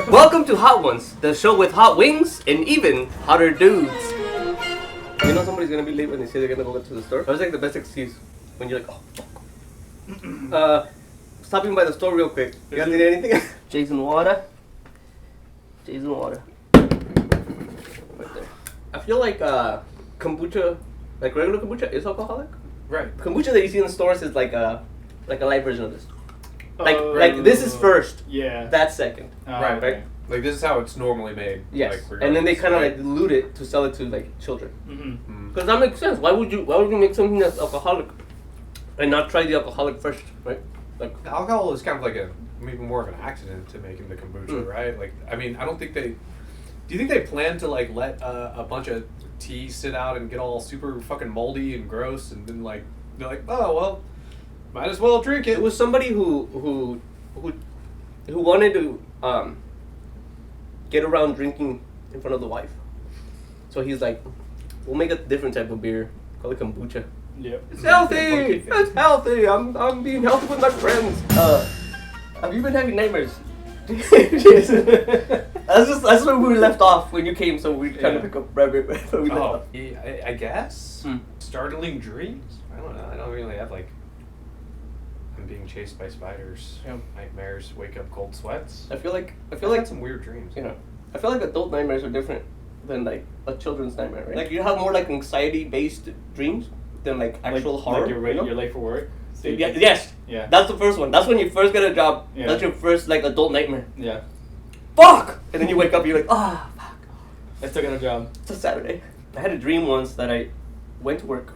Welcome to Hot Ones, the show with hot wings and even hotter dudes. You know somebody's gonna be late when they say they're gonna go to the store? That's like the best excuse when you're like, oh, fuck. Stopping by the store real quick. You guys need anything? Jason water. Jason water. Right there. I feel like kombucha, like regular kombucha, is alcoholic. Right. Kombucha that you see in the stores is like a light version of this. Like this is first. Yeah. That's second. Right. Okay. Like this is how it's normally made. Yes. Like, And then they kind of right? like dilute it to sell it to like children. Mm-hmm. Because that makes sense. Why would you make something that's alcoholic and not try the alcoholic first, right? Like Alcohol is kind of like maybe more of an accident to making the kombucha, right? Like, I mean, I don't think they. Do you think they plan to like let a bunch of tea sit out and get all super fucking moldy and gross, and then like they're like, oh well, might as well drink it. it was somebody who wanted to get around drinking in front of the wife. So he's like, we'll make a different type of beer, call it kombucha. Yep. It's healthy. It's healthy. I'm being healthy with my friends. Have you been having nightmares? That's where we left off when you came. So we kind of pick up right where we left off. Yeah, I guess. Startling dreams. I don't know. I don't really have like. I'm being chased by spiders. Yeah. Nightmares. Wake up cold sweats. I feel like some weird dreams. you know, I feel like adult nightmares are different than like a children's nightmare, right? Like you have more like anxiety-based dreams than like actual horror. Like you know? you're late for work. So Yeah, yes. Yeah. That's the first one. That's when you first get a job. Yeah. That's your first like adult nightmare. Yeah. Fuck! And then you wake up, you're like, ah, fuck. I still got a job. It's a Saturday. I had a dream once that I went to work.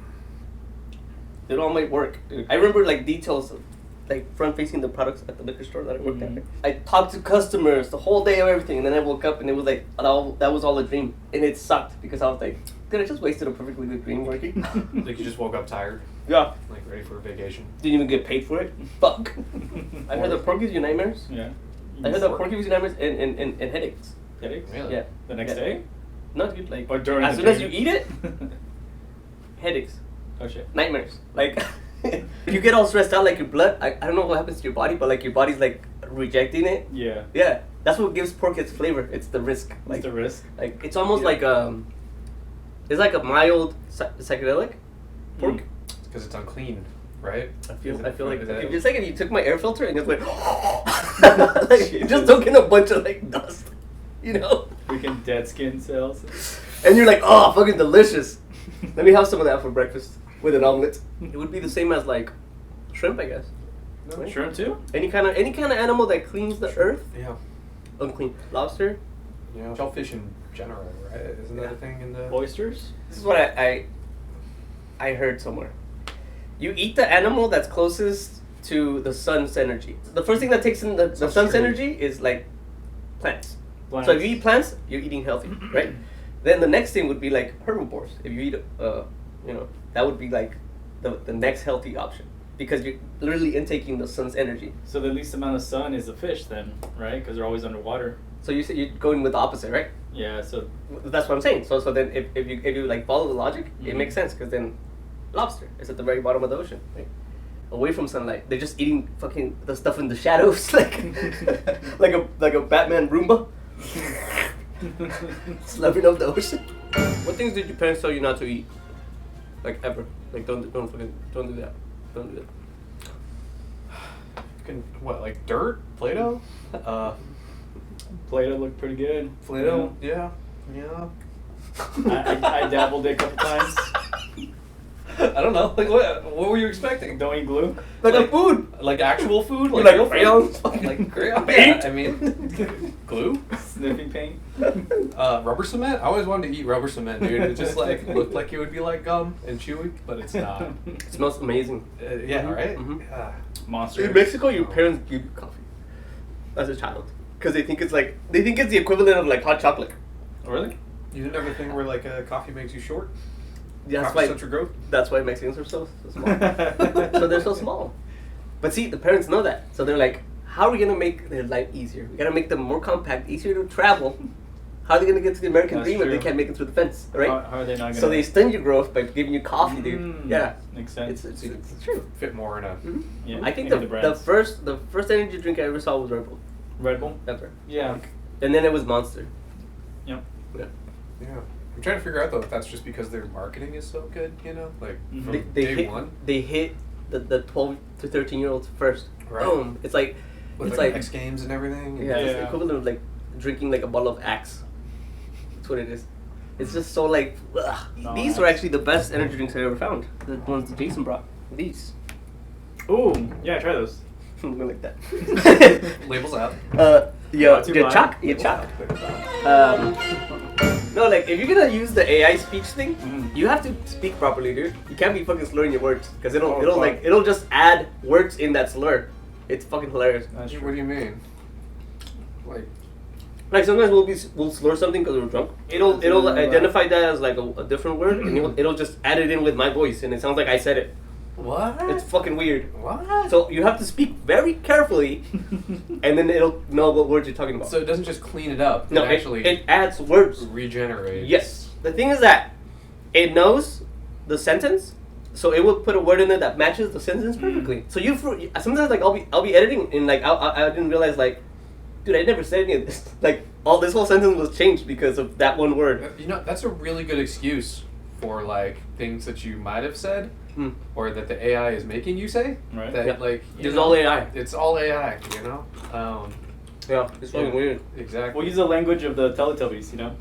Did all my work. I remember like details of like front facing the products at the liquor store that I worked at. I talked to customers the whole day of everything, and then I woke up and it was like that was all a dream, and it sucked because I was like, dude, I just wasted a perfectly good dream working. Like you just woke up tired, Yeah. like ready for a vacation. Didn't even get paid for it. Fuck. I heard that pork gives you nightmares. Yeah. I heard that pork gives you nightmares and headaches. Headaches? Really? Yeah. The next Yeah. day? Not good, like Or during as the soon as you dream? eat it, headaches, Oh shit. nightmares. Like you get all stressed out, like your blood. I don't know what happens to your body, but like your body's like rejecting it. Yeah. Yeah, that's what gives pork its flavor. It's the risk. Like It's the risk. Like it's almost Yeah. like it's like a mild psychedelic pork. Because it's unclean, right? I feel like Is that- it's like if you took my air filter and just went like you just took in a bunch of like dust, you know, Freaking dead skin cells. and you're like, oh, fucking delicious. Let me have some of that for breakfast with an omelet. It would be the same as like shrimp, I guess. No? Shrimp too? Any kind of animal that cleans the earth, Yeah. unclean. Lobster. Yeah. Shellfish in general, right? Isn't that a thing in the... Oysters? This is what I heard somewhere. You eat the animal that's closest to the sun's energy. The first thing that takes in the Sounds sun's true. energy is like plants. Plants. So if you eat plants, you're eating healthy, right? Then the next thing would be like herbivores. If you eat, that would be like the next healthy option because you're literally intaking the sun's energy. So the least amount of sun is the fish then, right? Because they're always underwater. So you're going with the opposite, right? Yeah, so That's what I'm saying. So then if you like follow the logic, it Mhm. makes sense because then lobster is at the very bottom of the ocean, right? Away from sunlight. They're just eating fucking the stuff in the shadows, like a Batman Roomba. Slapping up the ocean. What things did your parents tell you not to eat? Like ever? Like don't do that. Don't do that. What, like dirt? Play-Doh? Play-Doh looked pretty good. Play-Doh? Yeah. Yeah. I dabbled it a couple times. I don't know. Like, what were you expecting? Don't eat glue. Like a food. Like actual food? Like real food? crayons? Like crayons? Paint? Yeah, I mean, glue? Sniffing paint. Rubber cement? I always wanted to eat rubber cement, dude. It just like looked like it would be like gum and chewy, but it's not. It smells amazing. Yeah, right? Mhm. Yeah. Monster. In Mexico, your parents give you coffee as a child because they think it's the equivalent of like hot chocolate. Really? You didn't have a thing where like coffee makes you short? Yeah, that's Coffee why. starts your growth? That's why Mexicans are so small. So they're so small. But see, the parents know that, so they're like, "How are we gonna make their life easier? We gotta make them more compact, easier to travel. How are they gonna get to the American That's dream if they true. can't make it through the fence, right? How are they not gonna? So they stun your growth by giving you coffee, dude. Yeah, Makes sense. it's true. Fit more in a. Mhm. Yeah, I think maybe the brands. first energy drink I ever saw was Red Bull. Red Bull. Ever. Yeah. And then it was Monster. Yep. Yeah. Yeah. I'm trying to figure out though if that's just because their marketing is so good, you know, like Mhm. from They day hit, one. They hit the 12 to 13-year-olds first. Right. Boom. It's like With it's like like X Games and everything. yeah, it's the Yeah. equivalent of like drinking like a bottle of Axe. That's what it is. It's just so like ugh. No, These are actually the best energy drinks I ever found. The ones that Jason brought. These. Ooh, yeah, try those. I'm gonna like that. Labels out. Yeah, Not too yeah, bad. chalk. Yeah, chalk. No, like if you're gonna use the AI speech thing, Mhm. you have to speak properly, dude. You can't be fucking slurring your words because it'll Oh, it'll fuck. like it'll just add words in that slur. It's fucking hilarious. That's What do you mean? Like, Like sometimes we'll slur something because we're drunk. It'll identify that as like a different word and it'll just add it in with my voice and it sounds like I said it. what? It's fucking weird. What? So you have to speak very carefully, and then it'll know what words you're talking about. So it doesn't just clean it up. No, it actually it adds words. regenerates. Yes. The thing is that it knows the sentence, so it will put a word in there that matches the sentence perfectly. So sometimes like I'll be editing and like I didn't realize like, dude, I never said any of this. Like all this whole sentence was changed because of that one word. You know, that's a really good excuse for like things that you might have said Mm. or that the AI is making you say. Right. That Yeah. like you It's know, all AI. It's all AI. You know. Yeah, it's fucking Yeah. weird. Exactly. We'll use the language of the Teletubbies, you know?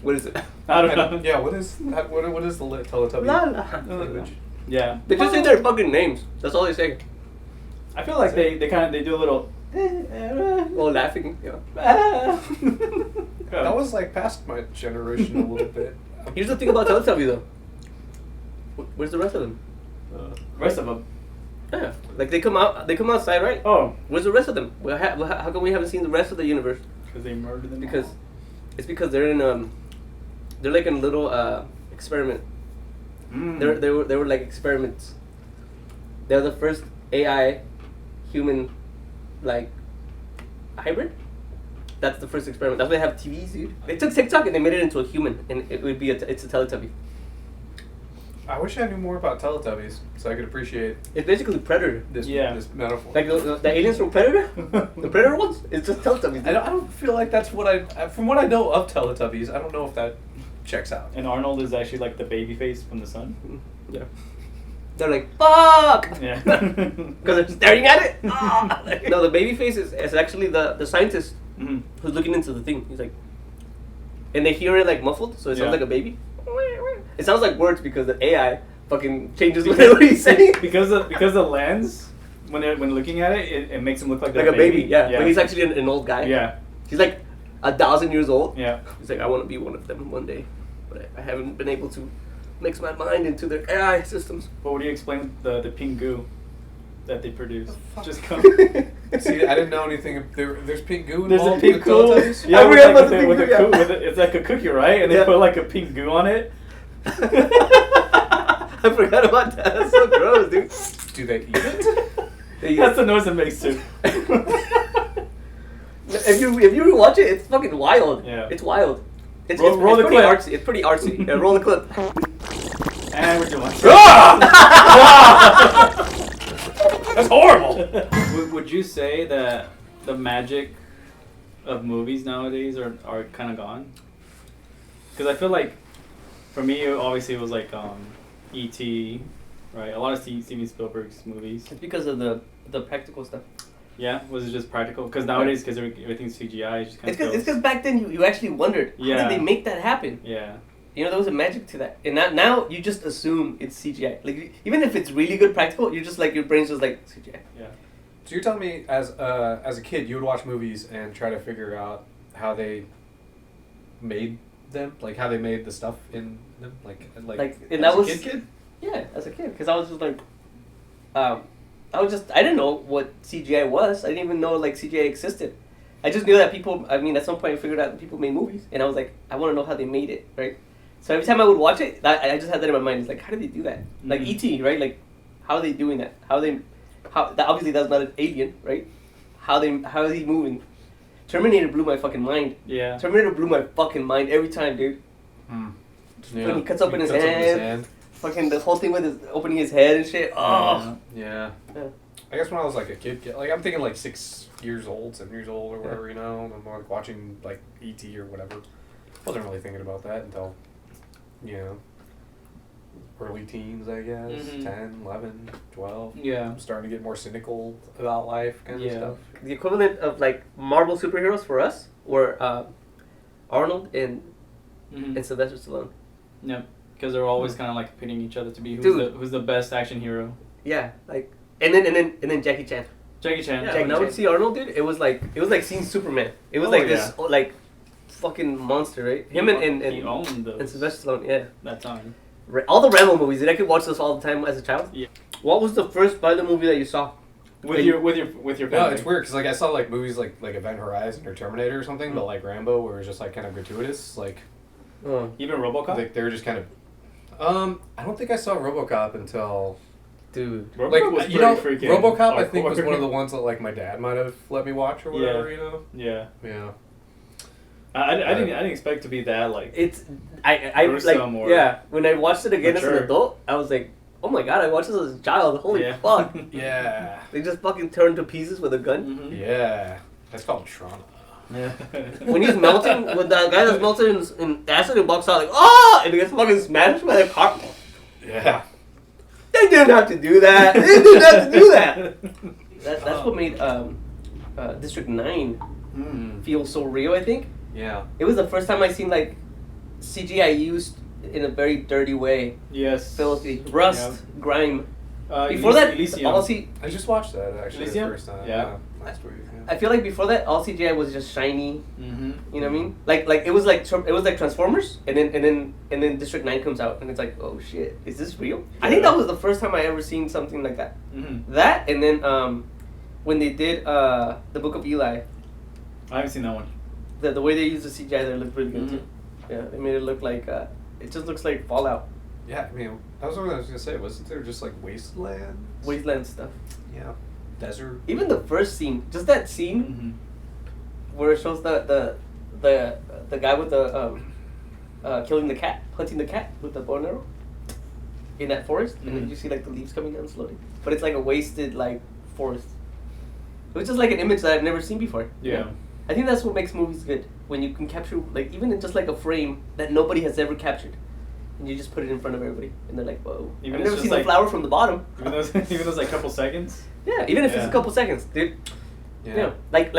What is it? I don't know. Yeah. What is the Teletubby La la. language? Yeah. They just say their fucking names. That's all they say. I feel like they do a little. Well, laughing. Yeah. That was like past my generation a little bit. Here's the thing about Teletubby though. Where's the rest of them? Rest of them. Yeah, like they come outside, right? Oh, Where's the rest of them? How come we haven't seen the rest of the universe? because they murdered them. Because all. it's because they're in they're like in a little experiment. Mm. They were like experiments. They're the first AI human like hybrid. That's the first experiment. That's why they have TVs, dude. They took TikTok and they made it into a human, and it would be it's a Teletubby. I wish I knew more about Teletubbies so I could appreciate It's basically Predator. this Yeah. this metaphor. Like the aliens from Predator, the Predator ones. It's just Teletubbies. dude. I don't feel like that's what from what I know of Teletubbies, I don't know if that checks out. And Arnold is actually like the baby face from the sun. Yeah. They're like, fuck! Yeah. Because they're staring at it. Ah! No, the baby face is actually the scientist Mhm. who's looking into the thing. He's like, and they hear it like muffled, so it sounds Yeah. like a baby. It sounds like words because the AI fucking changes what he's saying. because the lens when looking at it, it makes him look like Like they're a baby, yeah. But he's actually an old guy. yeah. He's like 1,000 years old. Yeah. He's like, I want to be one of them one day, but I haven't been able to mix my mind into their AI systems. But what do you explain with the pink goo that they produce? Just come. See, I didn't know anything. There's pink goo There's a involved pink with goo. Teletubbies? Yeah, I with, forgot like, about the pink with goo, a coo- yeah. with it's like a cookie, right? And they Yeah. put like a pink goo on it. I forgot about that. That's so gross, dude. Do they eat it? That's the noise it makes too. If you rewatch it, it's fucking wild. Yeah. It's wild. It's Roll the pretty clip. artsy. It's pretty artsy. Yeah, roll the clip. And we're doing. That's horrible. Would you say that the magic of movies nowadays are kind of gone? Because I feel like, for me, obviously it was like E.T., right? A lot of Steven Spielberg's movies. It's because of the practical stuff. Yeah, was it just practical? Because nowadays, because everything's CGI, it just kind It's of because back then you actually wondered how Yeah. did they make that happen. Yeah. You know, there was a magic to that. And now you just assume it's CGI. Like even if it's really good practical, you're just like your brain's just like CGI. Yeah. So you're telling me, as a kid, you would watch movies and try to figure out how they made them, like how they made the stuff in them, like And as that was a kid. Yeah, as a kid, because I was just like, I didn't know what CGI was. I didn't even know like CGI existed. I just knew that people. I mean, at some point, I figured out that people made movies, and I was like, I want to know how they made it, right? So every time I would watch it, I just had that in my mind. It's like, how did they do that? Like Mhm. E.T., right? Like, how are they doing that? How that obviously that's not an alien, right? How is he moving? Terminator blew my fucking mind. Yeah. Terminator blew my fucking mind every time, dude. When he cuts open his hand. Fucking the whole thing with his opening his head and shit. Oh. Yeah. Yeah. I guess when I was like a kid, like I'm thinking like 6 years old, 7 years old or whatever, you know, and I'm like watching like E.T. or whatever. Wasn't really thinking about that until, you know, early teens, I guess. 10, 11, 12. Yeah. I'm starting to get more cynical about life kind of stuff. The equivalent of like Marvel superheroes for us were Arnold and Sylvester Stallone. Yeah. Because they're always kind of like pitting each other to be who's the best action hero. Yeah, like and then Jackie Chan. Jackie Chan. Yeah, when I would see Arnold, dude, it was like seeing Superman. It was this like fucking monster, right? Him and he owned those. And Sylvester Stallone, yeah. That time. All the Rambo movies, did I could watch those all the time as a child? Yeah. What was the first violent movie that you saw? With your family? No, it's weird because like I saw like movies like Event Horizon or Terminator or something, but like Rambo, where it was just like kind of gratuitous, like. Even RoboCop. Like they were just kind of. I don't think I saw RoboCop until. Dude, RoboCop like was you know, pretty RoboCop hardcore. I think was one of the ones that like my dad might have let me watch or whatever, you know. Yeah. Yeah. I didn't expect to be that like. it's I like yeah. When I watched it again as an adult, I was like, oh my god, I watched this as a child. Holy fuck! Yeah. They just fucking turned to pieces with a gun. Yeah. That's called trauma. Yeah. When he's melting, with that guy that's melted in acid and walks out like, oh, and he gets fucking smashed by the car. Yeah. They didn't have to do that. They didn't have to do that. That's what made District 9 feel so real, I think. Yeah. It was the first time I seen like CGI used in a very dirty way. Yes. Filthy. Rust, grime. Before Elysium. that, all I just watched that actually Elysium? the first time. Yeah. Last week. Yeah. I feel like before that, all CGI was just shiny. Mm-hmm. You know what I mean? Like it was like Transformers, and then District 9 comes out, and it's like, oh shit, is this real? I think that was the first time I ever seen something like that. Mm-hmm. That, and then when they did the Book of Eli, I haven't seen that one. the way they used the CGI there looked really good too. Yeah, they made it look like it just looks like Fallout. Yeah, I mean, that was what I was gonna say. Wasn't there just like wasteland? Wasteland stuff. Yeah. Desert. Even the first scene, just that scene where it shows the guy with the killing the cat, hunting the cat with the bow and arrow in that forest, and then you see like the leaves coming down slowly. But it's like a wasted like forest. It was just like an image that I've never seen before. Yeah. I think that's what makes movies good, when you can capture like even in just like a frame that nobody has ever captured. And you just put it in front of everybody, and they're like, "Whoa!" Even I've never it's seen just the flower from the bottom. Even those like couple seconds. Yeah, even if it's a couple seconds, dude. Yeah. Like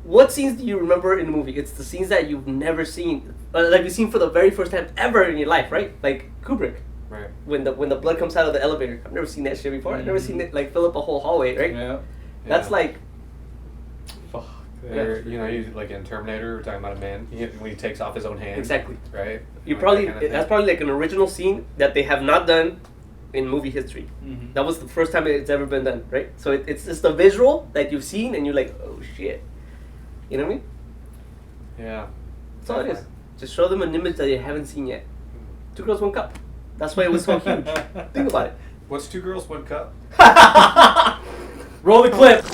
what scenes do you remember in the movie? It's the scenes that you've never seen, like you've seen for the very first time ever in your life, right? Like Kubrick. Right. When the blood comes out of the elevator, I've never seen that shit before. I've never seen it like fill up a whole hallway, right? Yeah. That's like. Fuck. Or, you know, you like in Terminator, we're talking about a man when he takes off his own hand. Exactly. Right. You Like probably that kind of that's thing. probably like an original scene that they have not done in movie history. Mm-hmm. That was the first time it's ever been done, right? So it's just a visual that you've seen and you're like, oh shit. You know what I mean? Yeah. That's all it is. Just show them an image that they haven't seen yet. 2 Girls, 1 Cup. That's why it was so huge. Think about it. What's 2 Girls, 1 Cup? Roll the clip.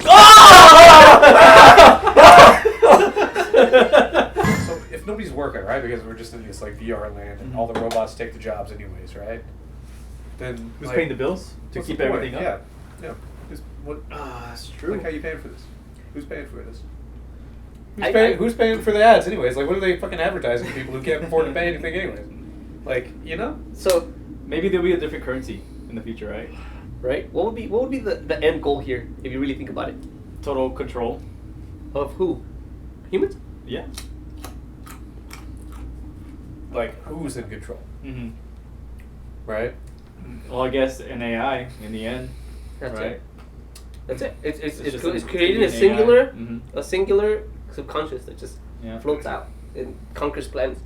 So if nobody's working, right? Because we're just in this like VR land, and all the robots take the jobs anyways, right? Then Who's like, paying the bills to what's keep the point? everything up? Yeah. What? That's true. Like, how you paying for this? Who's paying for this? I- Who's paying for the ads anyways? Like, what are they fucking advertising to people who can't afford to pay anything anyways? Like, you know? So, Maybe there'll be a different currency in the future, right? right? What would be the end goal here if you really think about it? Total control. Of who? Humans? Yeah. Like, who's in control? Mm-hmm. Right? Well, I guess an AI in the end. That's right? it. That's it. It's just creating a an AI. singular Mhm. a singular subconscious that just Yeah. floats out and conquers planets.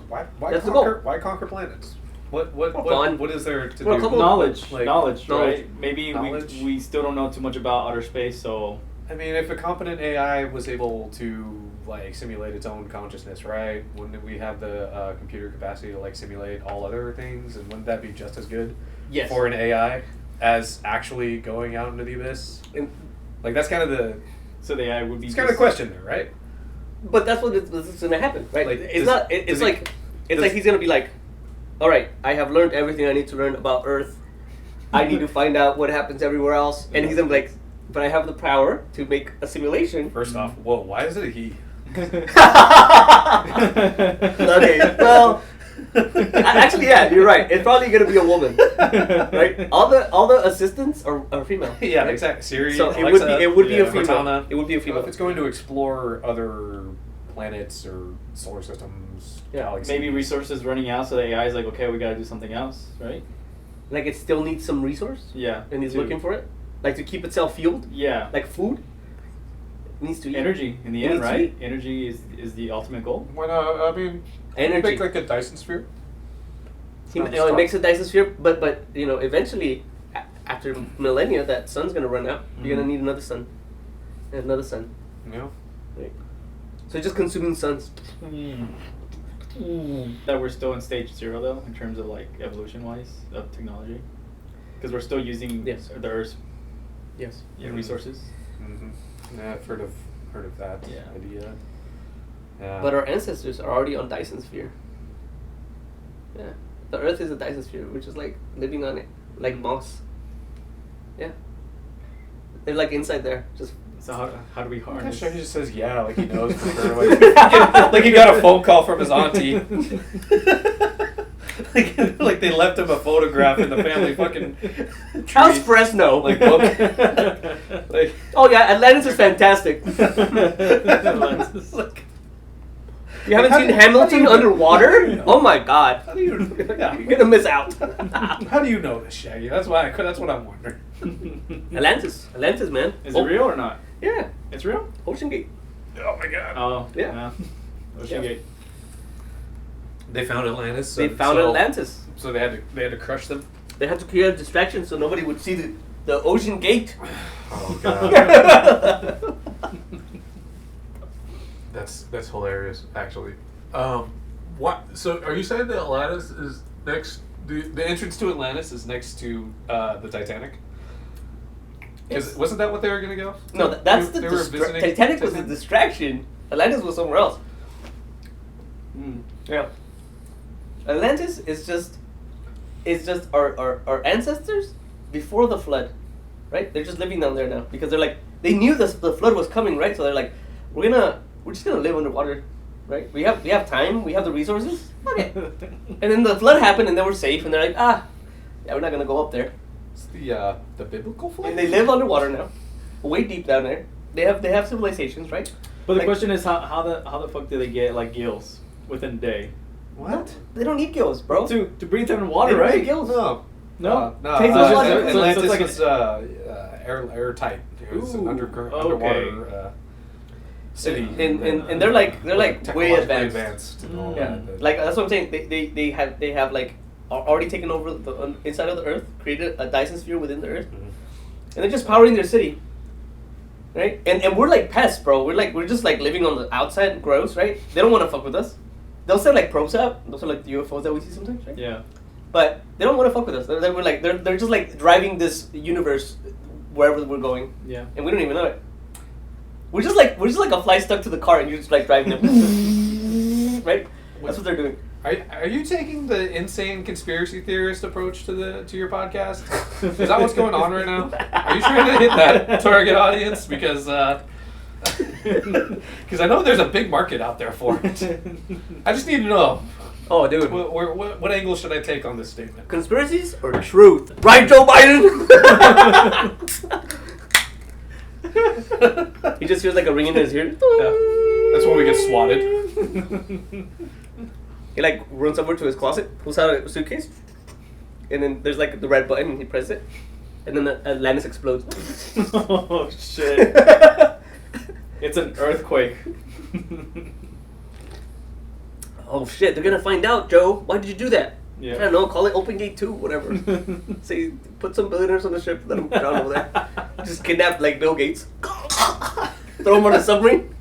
Why That's the conquer? goal. Why conquer planets? For fun. What is there to Well, a do? couple- knowledge, Like, knowledge, knowledge. right? Maybe Knowledge. we still don't know too much about outer space, so I mean, if a competent AI was able to like simulate its own consciousness, right? Wouldn't we have the computer capacity to like simulate all other things, and wouldn't that be just as good Yes. for an AI as actually going out into the abyss? And Like that's kind of the So the AI would be. it's kind of the question there, right? But that's what is going to happen, right? Like, It's does- not. does It's he- like it's does- like he's going to be like, all right, I have learned everything I need to learn about Earth. I need to find out what happens everywhere else, and he's going to be like, but I have the power to make a simulation. First off, whoa, why is it a he? Okay, well, actually, yeah, you're right. It's probably gonna be a woman, right? All the assistants are female. Yeah, right? exactly. Siri, So Alexa, it would be a yeah, female. Cortana. It would be a So female. if it's going to explore other planets or solar systems, Yeah, galaxies, Maybe resources running out, so the AI is like, okay, we gotta do something else, right? Like it still needs some resource, Yeah. and he's to- looking for it, like to keep itself fueled, Yeah. like food. It needs to eat. Energy in the It end, needs to right? eat. Energy is the ultimate goal. Why not? I mean, Energy. make like a Dyson sphere. He, it makes a Dyson sphere, but you know, eventually, after millennia, that sun's gonna run out. You're gonna need another sun, and another sun. You know? Right? So just consuming suns. That we're still in stage 0 though, in terms of like evolution wise of technology, because we're still using Yes. the Earth's Yes. resources. Mm-hmm. Yeah, I've heard of that Yeah. idea. Yeah. But our ancestors are already on Dyson sphere. Yeah. The Earth is a Dyson sphere, which is like living on it, like moss. Yeah. They're like inside there, just. So how do we I'm harness? sure he just says yeah, like he knows for sure. Like he got a phone call from his auntie. like they left him a photograph in the family fucking How's tree, Fresno? like book. Like Oh yeah, Atlantis is fantastic. Atlantis. like, You haven't How seen do you- Hamilton how do you- underwater? Oh my god. how do you? Yeah. You're gonna miss out. How do you know this, Shaggy? That's why. That's what I'm wondering. Atlantis, man. Is it real or not? Yeah, It's real. Ocean Gate. Oh my god. Oh Yeah. Ocean Yeah. Gate. They found Atlantis. They found Atlantis. So they had to crush them. They had to create a distraction so nobody would see the Ocean Gate. Oh god. That's hilarious, actually. What? So are you saying that Atlantis is next? The entrance to Atlantis is next to the Titanic? Yes. Wasn't that what they were gonna go? No, that's They the were visiting Titanic was the Titanic? distraction. Atlantis was somewhere else. Yeah. Atlantis is just our ancestors before the flood, right? They're just living down there now because they're like they knew the flood was coming, right? So they're like, we're just gonna live underwater, right? We have time, we have the resources. Okay. And then the flood happened and they were safe and they're like, yeah, we're not gonna go up there. It's the biblical flood. And they live underwater now, way deep down there. They have civilizations, right? But the Like- question is how the fuck do they get like gills within a day? What? They don't need gills, bro. To breathe in They water, don't right? need gills. No. No? No. Takes us Atlantis, longer. So- so Atlantis it's like was airtight. It was an Ooh, underwater okay. city. And they're like way technologically advanced. and all Yeah, that. like that's what I'm saying. They have like already taken over the inside of the Earth, created a Dyson sphere within the Earth, Mhm. and they're just powering their city, right? And we're like pests, bro. We're just like living on the outside, gross, right? They don't want to fuck with us. They'll send like probes out. Those are like the UFOs that we see sometimes, right? Yeah. But they don't want to fuck with us. They're just like driving this universe wherever we're going, Yeah. and we don't even know it. We're just like a fly stuck to the car, and you're just like driving them, right? That's what they're doing. Are you taking the insane conspiracy theorist approach to your podcast? Is that what's going on right now? Are you trying to hit that target audience? Because I know there's a big market out there for it. I just need to know Oh, dude. what angle should I take on this statement? Conspiracies or truth? Right, Joe Biden? He just feels like a ring in his ear. That's when we get swatted. He like runs over to his closet, pulls out a suitcase, and then there's like the red button, and he presses it, and then the Atlantis explodes. Oh shit! It's an earthquake. Oh shit, they're gonna find out, Joe. Why did you do that? Yeah. I don't know, call it Open Gate 2, whatever. Say, put some billionaires on the ship, let them drown over there. Just kidnap, like, Bill Gates. Throw him on a submarine.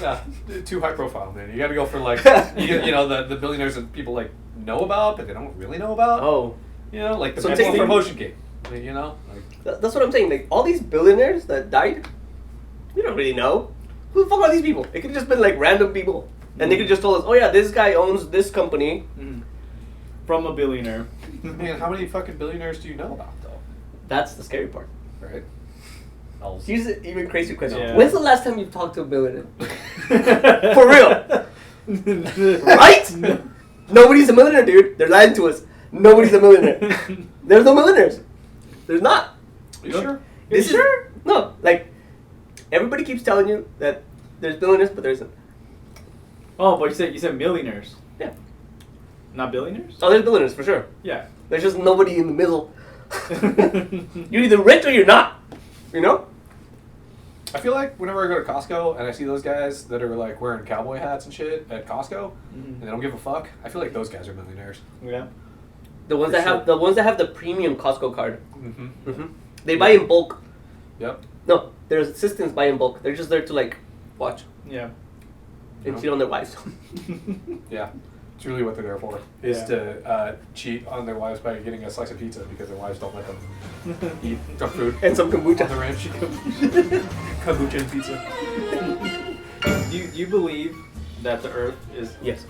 Yeah, too high profile, man. You got to go for like the billionaires that people like know about, but they don't really know about. Oh. You know, like the So people take- from Ocean Gate. You know, like That's what I'm saying. Like all these billionaires that died, we don't really know. Who the fuck are these people? It could have just been like random people, and they could just told us, oh yeah, this guy owns this company. From a billionaire. man, how many fucking billionaires do you know about though? That's the scary part. Right. Here's an even crazier question. Yeah. When's the last time you talked to a billionaire? For real? Right? Nobody's a millionaire, dude. They're lying to us. Nobody's a millionaire. There's no millionaires. There's not. You sure? This is no. Like everybody keeps telling you that there's billionaires, but there isn't. Oh, but you said millionaires, Yeah. not billionaires. Oh, there's billionaires for sure. Yeah. There's just nobody in the middle. You're either rich or you're not. You know? I feel like whenever I go to Costco and I see those guys that are like wearing cowboy hats and shit at Costco, and they don't give a fuck, I feel like those guys are millionaires. Yeah. The ones For that have sure. the premium Costco card. Mm-hmm. They buy in bulk. Yep. No, their assistants buy in bulk. They're just there to like watch Yeah. and Yeah. cheat on their wives. Yeah. It's really what they're there for, is Yeah. to cheat on their wives by getting a slice of pizza because their wives don't let them eat junk food. And some On kombucha. the ranch. Kombucha and pizza. You believe that the Earth is? Yes.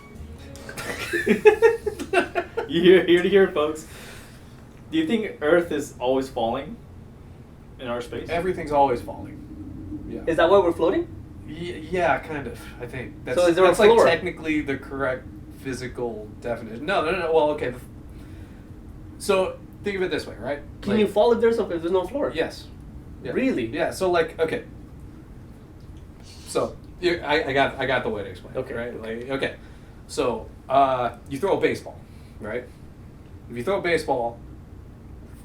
You here to hear it, folks. Do you think Earth is always falling in our space? Everything's always falling. Yeah. Is that why we're floating? Yeah, kind of. I think that's, So is there a that's like floor? technically the correct physical definition. No. Well, okay. So think of it this way, right? Can Like- you fall if there's no floor? Yes. Yeah. Really? Yeah. So like, okay. So I got the way to explain. Okay. It, right. Like, okay. So you throw a baseball, right? If you throw a baseball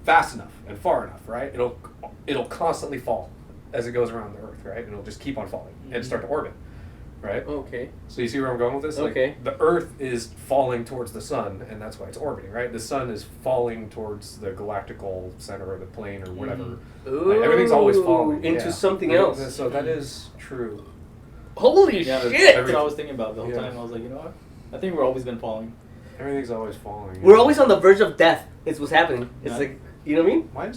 fast enough and far enough, right? It'll constantly fall as it goes around the Earth, right? And it'll just keep on falling and start to orbit, right? Okay. So you see where I'm going with this? Like, Okay. the Earth is falling towards the sun, and that's why it's orbiting, right? The sun is falling towards the galactical center of the plane or whatever. Like, everything's always falling into yeah. something Like, else. So that is true. Holy Yeah, shit! that's what I was thinking about the whole Yeah. time. I was like, you know what? I think we're always been falling. Everything's always falling. We're always on the verge of death. Is what's happening. It's Yeah. like, you know what I mean? Why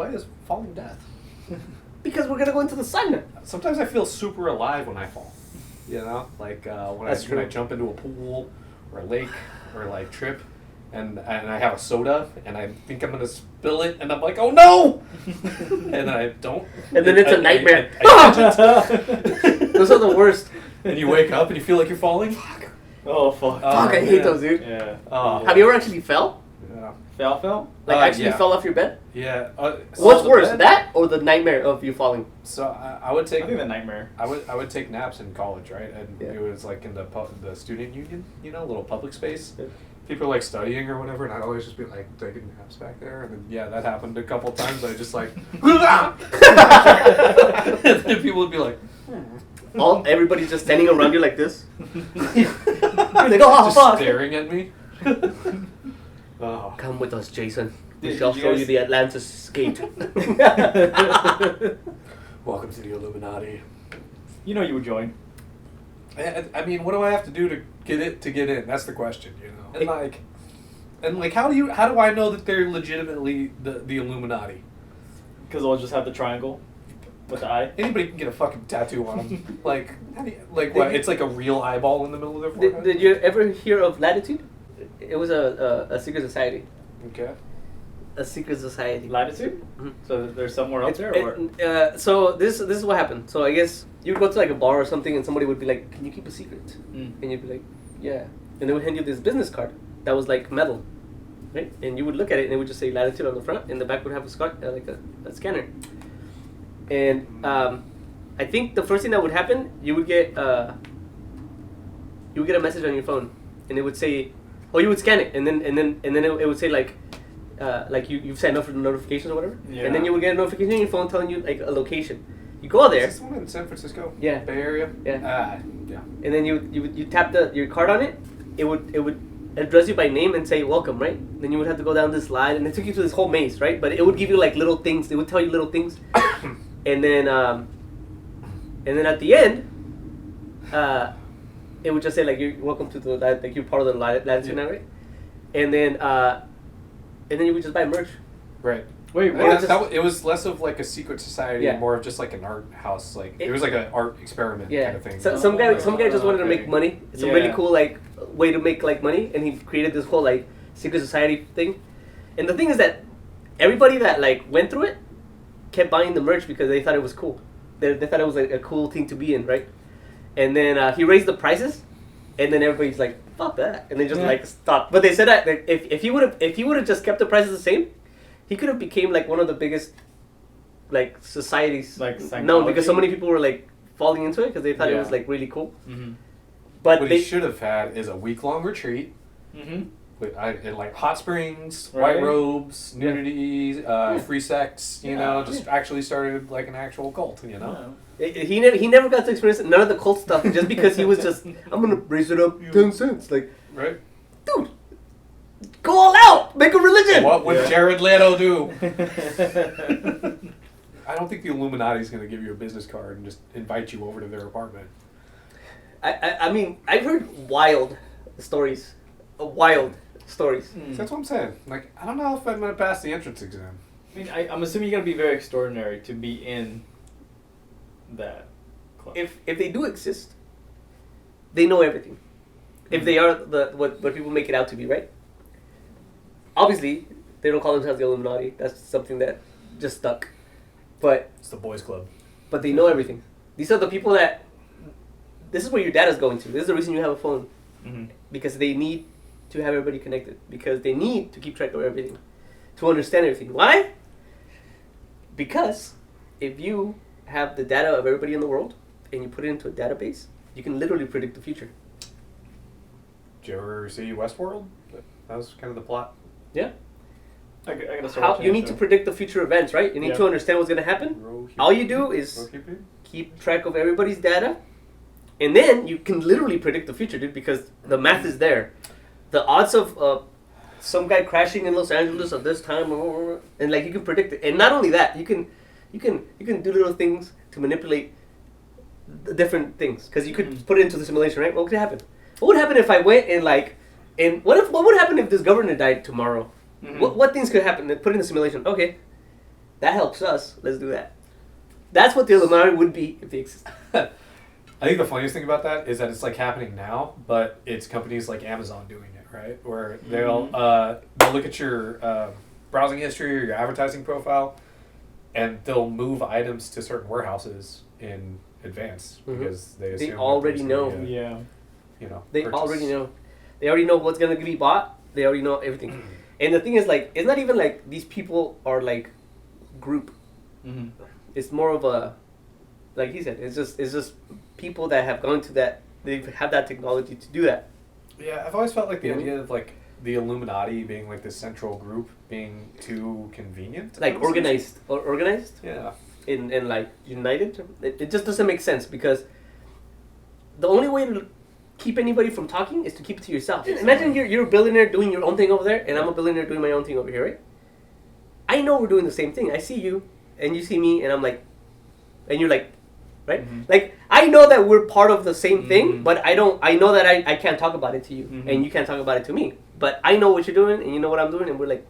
is falling death? Because we're gonna go into the sun. Sometimes I feel super alive when I fall. You know, like when That's I true. jump into a pool or a lake or like trip, and I have a soda and I think I'm gonna spill it, and I'm like, oh no, and I don't. And then it's a nightmare. I catch it. Those are the worst. And you wake up and you feel like you're falling. Oh fuck. Fuck, I hate those, dude. Yeah. Have you ever actually fell? Yeah. Fell? Like actually yeah. fell off your bed? Yeah. What's the worse, bed- that or the nightmare of you falling? So I would I take. think the nightmare. I would take naps in college, right? And Yeah. it was like in the student union, you know, little public space. Yeah. People like studying or whatever, and I'd always just be like taking naps back there. And then yeah, that happened a couple times. I just like, and then people would be like, Everybody's just standing around you like this. You're like, oh, just fuck. staring at me. Oh. Come with us, Jason. We Did shall you show guys- you the Atlantis gate. Welcome to the Illuminati. You know you would join. I mean, what do I have to do to get in? That's the question, you know. And like, how do I know that they're legitimately the Illuminati? Because I'll just have the triangle with the eye. Anybody can get a fucking tattoo on them. Like what? It's like a real eyeball in the middle of their forehead. Did you ever hear of Latitude? It was a secret society. Okay. A secret society. Latitude? Mhm. So there's somewhere out there? Or? So this is what happened. So I guess you would go to like a bar or something, and somebody would be like, "Can you keep a secret?" Mm. And you'd be like, "Yeah." And they would hand you this business card that was like metal, right? And you would look at it, and it would just say Latitude on the front, and the back would have like a scanner. And I think the first thing that would happen, you would get a message on your phone, and it would say, "Oh, you would scan it," and then it would say like you've signed up for the notifications or whatever, Yeah. and then you would get a notification on your phone telling you like a location. You go there, Is this one in San Francisco? Yeah. Bay Area? Yeah. Yeah. and then you tap your card on it. It would address you by name and say welcome, right? Then you would have to go down this slide, and it took you to this whole maze, right? But it would give you like little things. It would tell you little things, and then at the end, it would just say like you're welcome to the like you're part of the Latitude now, right? And then you would just buy merch. Right. Wait, And what? it was less of like a secret society, Yeah. and more of just like an art house. Like it was like an art experiment Yeah. kind of thing. So, some guy just wanted to okay. make money. It's a really Yeah. cool like way to make like money, and he created this whole like secret society thing. And the thing is that everybody that like went through it kept buying the merch because they thought it was cool. They thought it was like a cool thing to be in, right? And then he raised the prices, and then everybody's like, "Fuck that!" And they just like stopped. But they said that like, if he would have just kept the prices the same, he could have became like one of the biggest like societies Like known because so Scientology? many people were like falling into it because they thought it Yeah. was like really cool. Mm-hmm. But what they he should have had is a week-long retreat Mm-hmm. with in like hot springs, Right. white robes, nudity, free sex. You know, Yeah. just actually started like an actual cult. You know. he never got to experience none of the cult stuff just because he was just I'm gonna raise it up 10 cents like Right. dude go all out make a religion. What would Yeah. Jared Leto do? I don't think the Illuminati is going to give you a business card and just invite you over to their apartment. I mean I've heard wild stories. So That's what I'm saying. Like, I don't know if I'm going to pass the entrance exam. I mean, I'm assuming you gotta be very extraordinary to be in that club. if they do exist, they know everything. If they are what people make it out to be, right? Obviously, they don't call themselves the Illuminati. That's something that just stuck. But It's the boys' club. they know everything. These are the people that. This is where your data's going to. This is the reason you have a phone, Mm-hmm. because they need to have everybody connected. Because they need to keep track of everything, to understand everything. Why? Because if you have the data of everybody in the world and you put it into a database, you can literally predict the future. Did you ever see Westworld? That was kind of the plot. Yeah. I gotta start How watching you that need to show. predict the future events, right? You need Yeah. to understand what's going to happen. All you do is keep track of everybody's data, and then you can literally predict the future, dude, because the math is there. The odds of some guy crashing in Los Angeles at this time, and like you can predict it. And not only that, you can do little things to manipulate the different things, because you could put it into the simulation, right? What could happen? What would happen if I went and what would happen if this governor died tomorrow? Mhm. What things could happen? Put in the simulation. Okay, that helps us. Let's do that. That's what the Illuminati would be if they existed. I think the funniest thing about that is that it's like happening now, but it's companies like Amazon doing it, right? Where they'll look at your browsing history or your advertising profile, and they'll move items to certain warehouses in advance because they assume that already there's gonna know. be a, Yeah. you know, They purchase. already know. They already know what's gonna be bought. They already know everything. And the thing is, like, it's not even like these people are like group. Mm-hmm. It's more of a, like he said, it's just people that have gone to that. They have that technology to do that. Yeah, I've always felt like the Mhm. idea of like the Illuminati being like this central group being too convenient. Like organized Yeah. and like united. It just doesn't make sense because the only way to keep anybody from talking is to keep it to yourself. Imagine you're a billionaire doing your own thing over there, and I'm a billionaire doing my own thing over here, right? I know we're doing the same thing. I see you, and you see me, and I'm like, and you're like, right? Mhm. Like, I know that we're part of the same thing, Mhm. but I know that I can't talk about it to you, Mhm. and you can't talk about it to me. But I know what you're doing, and you know what I'm doing, and we're like,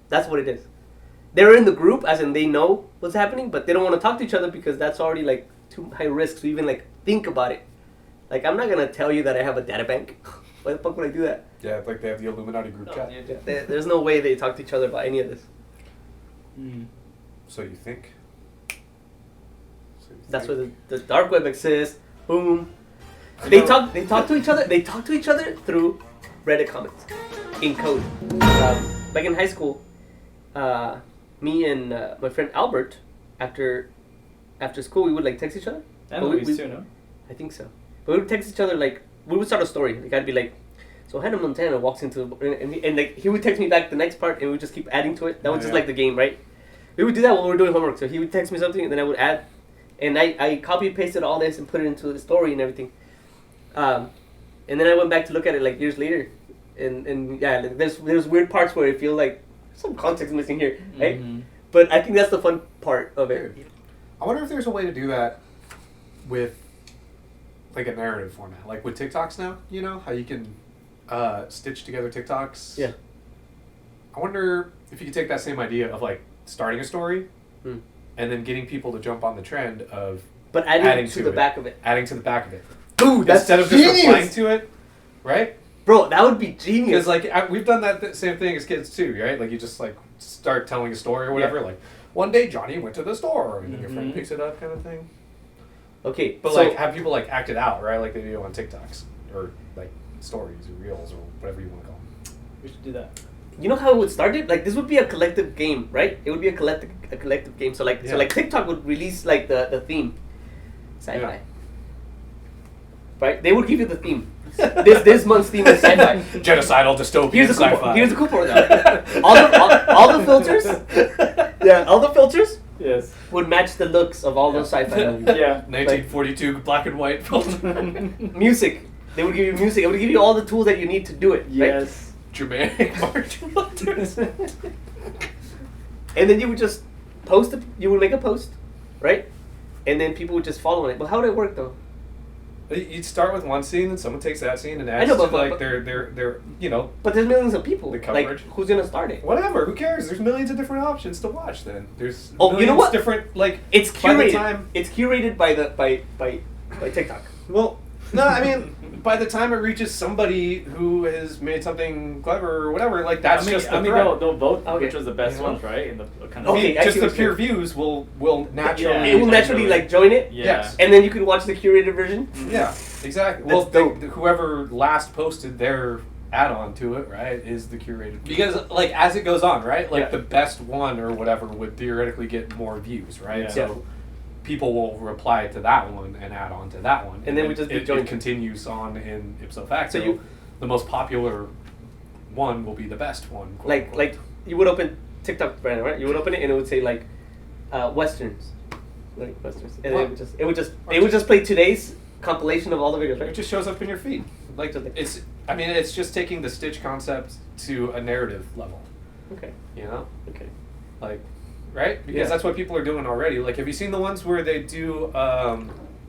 that's what it is. They're in the group, as in they know what's happening, but they don't want to talk to each other because that's already like too high risk to even like think about it. Like, I'm not gonna tell you that I have a data bank. Why the fuck would I do that? Yeah, like they have the Illuminati group chat. There's no way they talk to each other about any of this. Mm. So you think? That's where the dark web exists. Boom. They talk to each other. They talk to each other through Reddit comments in code. Back in high school, me and my friend Albert, after school, we would like text each other. And But movies too, no? I think so. But we would text each other like we would start a story. Like I'd be like, so Hannah Montana walks into and like he would text me back the next part, and we would just keep adding to it. That was just like the game, right? We would do that while we were doing homework. So he would text me something, and then I would add, and I copy pasted all this and put it into the story and everything. And then I went back to look at it like years later, and yeah, like, there's weird parts where I feel like some context missing here, right? Mm-hmm. But I think that's the fun part of it. I wonder if there's a way to do that with like a narrative format, like with TikToks now. You know how you can stitch together TikToks. Yeah. I wonder if you could take that same idea of like starting a story, Hmm. and then getting people to jump on the trend of But adding to the back of it. Adding to the back of it. Dude, that's Instead of genius. just replying to it, right? Bro, that would be genius. Because like we've done that same thing as kids too, right? Like you just like start telling a story or whatever. Yeah. Like one day Johnny went to the store, and then your Mhm. friend picks it up, kind of thing. Okay, But so, like have people like act it out, right? Like they do on TikToks or like stories or reels or whatever you want to call them. We should do that. you know how it would start it? Like this would be a collective game, right? It would be a collective game. So like Yeah. so like TikTok would release like the theme, sci-fi. Yeah. Right? They would give you the theme. This month's theme is sci-fi. Genocidal dystopian Here's the cool sci-fi. part. Here's the cool part though. all the filters. Yeah, all the filters Yes. would match the looks of all those sci-fi movies. Yeah. 1942 black and white filter. Music. They would give you music. It would give you all the tools that you need to do it. Right? Yes. Germanic marching orders. And then you would just post it. You would make a post, right? And then people would just follow it. But how would it work though? You'd start with one scene, and someone takes that scene and I adds know, to but- like their you know, But there's millions of people. The Like, coverage. who's gonna start it? whatever. Who cares? There's millions of different options to watch. Then there's Oh, you know millions what? different like It's by the curated. time. It's curated by TikTok. Well, no, I mean, by the time it reaches somebody who has made something clever or whatever, like that's just the thread. they'll vote Okay. which was the best Yeah. ones, right? In the kind I of mean, Okay, I just see the what peer you're views will naturally. Yeah. It will naturally like join it, Yeah. Yes. and then you can watch the curated version. Yeah, exactly. That's Well, dope. whoever last posted their add-on to it, right, is the curated. Because, like, as it goes on, right, like Yeah. the best one or whatever would theoretically get more views, right? Yeah. So people will reply to that one and add on to that one, And then we just be joining. it continues on in ipso facto. So you- the most popular one will be the best one. quote, unquote. Like you would open TikTok brand, right? You would open it and it would say like westerns, like westerns, and Well, it would just play today's compilation of all the videos, It right? just shows up in your feed. Like it's, I mean, it's just taking the Stitch concept to a narrative level. Okay, You know, okay. like, right? Because Yeah. that's what people are doing already. Like, have you seen the ones where they do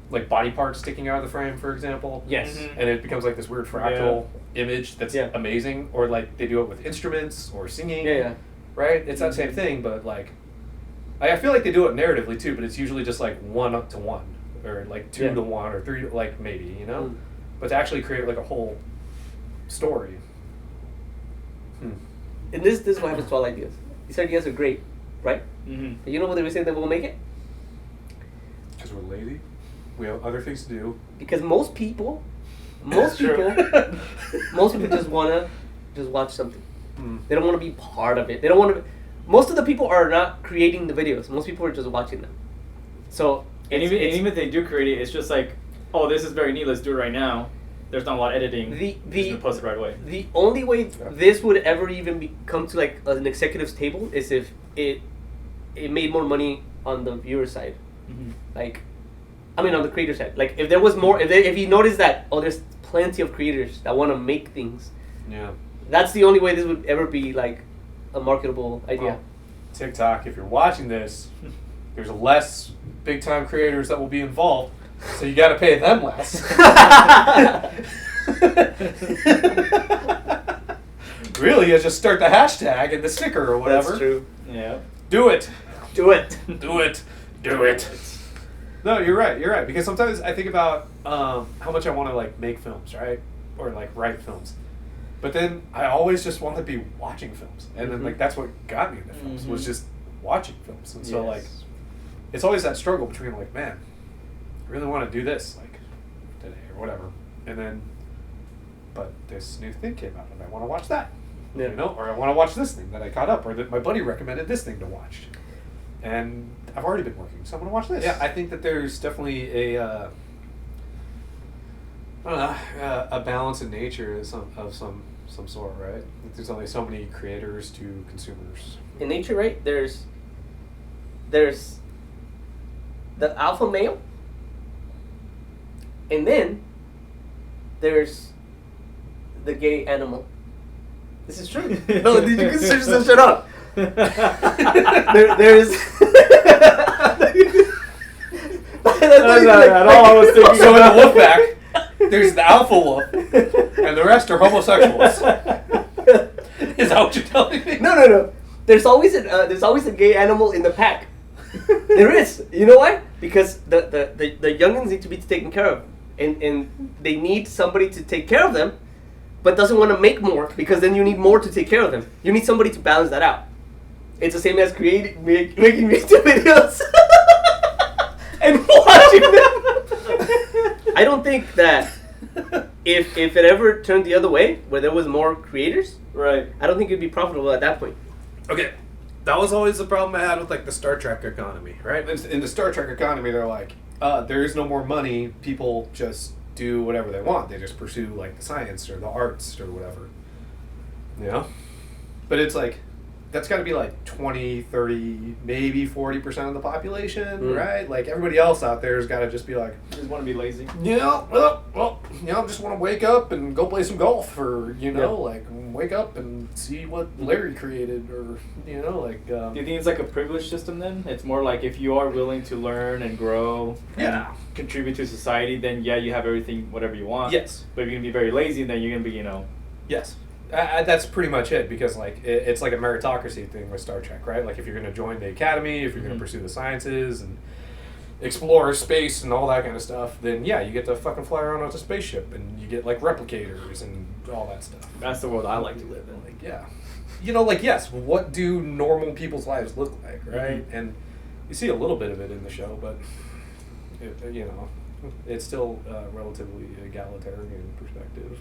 like body parts sticking out of the frame, for example? Yes. Mhm. And it becomes like this weird fractal image that's Yeah. amazing. Or like they do it with instruments or singing. Yeah, yeah. Right? It's that same thing, but like, I feel like they do it narratively too, but it's usually just like 1-to-1 or like 2-to-1 or 3, like maybe, you know? Mm. But to actually create like a whole story. And this is what happens to all ideas. These ideas are great, right? Mm-hmm. But you know what they were saying that won't make it? Because we're lazy. We have other things to do. Because most people That's true. just wanna just watch something. Mm. They don't want to be part of it. They don't want to. Most of the people are not creating the videos. Most people are just watching them. So And it's- even, it's- and even if they do create it, it's just like, oh, this is very neat. Let's do it right now. There's not a lot of editing. The- Just gonna post it right away. the only way Yeah. this would ever even come to like an executive's table is if it made more money on the viewer side. Mm-hmm. Like, I mean, on the creator side. Like, if there was more, if you notice that, oh, there's plenty of creators that want to make things. Yeah. That's the only way this would ever be like a marketable idea. Well, TikTok, if you're watching this, there's less big time creators that will be involved, so you got to pay them less. Really, you just start the hashtag and the sticker or whatever. That's true. Yeah. Do it. Do it. Do it. Do it. No, you're right. You're right. Because sometimes I think about how much I want to like make films, right, or like write films, but then I always just want to be watching films, and then like that's what got me into films was Mhm. just watching films, and so Yes. like it's always that struggle between like, man, I really want to do this like today or whatever, and then but this new thing came out and I want to watch that, Yeah. you know, or I want to watch this thing that I caught up, or that my buddy recommended this thing to watch. And I've already been working, so I'm gonna watch this. Yeah, I think that there's definitely a, I don't know, a balance in nature of some sort, right? Like there's only so many creators to consumers. In nature, right? There's the alpha male, and then there's the gay animal. This is true. No, did you consider some shut up? There's. That's not at all I was thinking. So in the wolf pack, there's the alpha wolf, and the rest are homosexuals. Is that what you're telling me? No. there's always a gay animal in the pack. There is. You know why? Because the youngins need to be taken care of, and they need somebody to take care of them, but doesn't want to make more because then you need more to take care of them. You need somebody to balance that out. It's the same as making YouTube videos and watching them. I don't think that if it ever turned the other way, where there was more creators, Right. I don't think it'd be profitable at that point. Okay, that was always the problem I had with like the Star Trek economy, right? In the Star Trek economy, they're like, there is no more money. People just do whatever they want. They just pursue like the science or the arts or whatever. You know? But it's like, that's got to be like 20, 30, maybe 40% of the population, right? Like everybody else out there has got to just be like, Just want to be lazy. just want to wake up and go play some golf, or like wake up and see what Larry created, or like. Do you think it's like a privilege system then? It's more like if you are willing to learn and grow, and contribute to society, then you have everything, whatever you want. Yes. But if you're gonna be very lazy, then you're gonna be, Yes. That's pretty much it, because like it's like a meritocracy thing with Star Trek, right? Like if you're going to join the academy, if you're going to pursue the sciences and explore space and all that kind of stuff, then you get to fucking fly around on a spaceship, and you get like replicators and all that stuff. That's the world I like to live in. Like yes, what do normal people's lives look like, right? And you see a little bit of it in the show, but it's still relatively egalitarian perspective.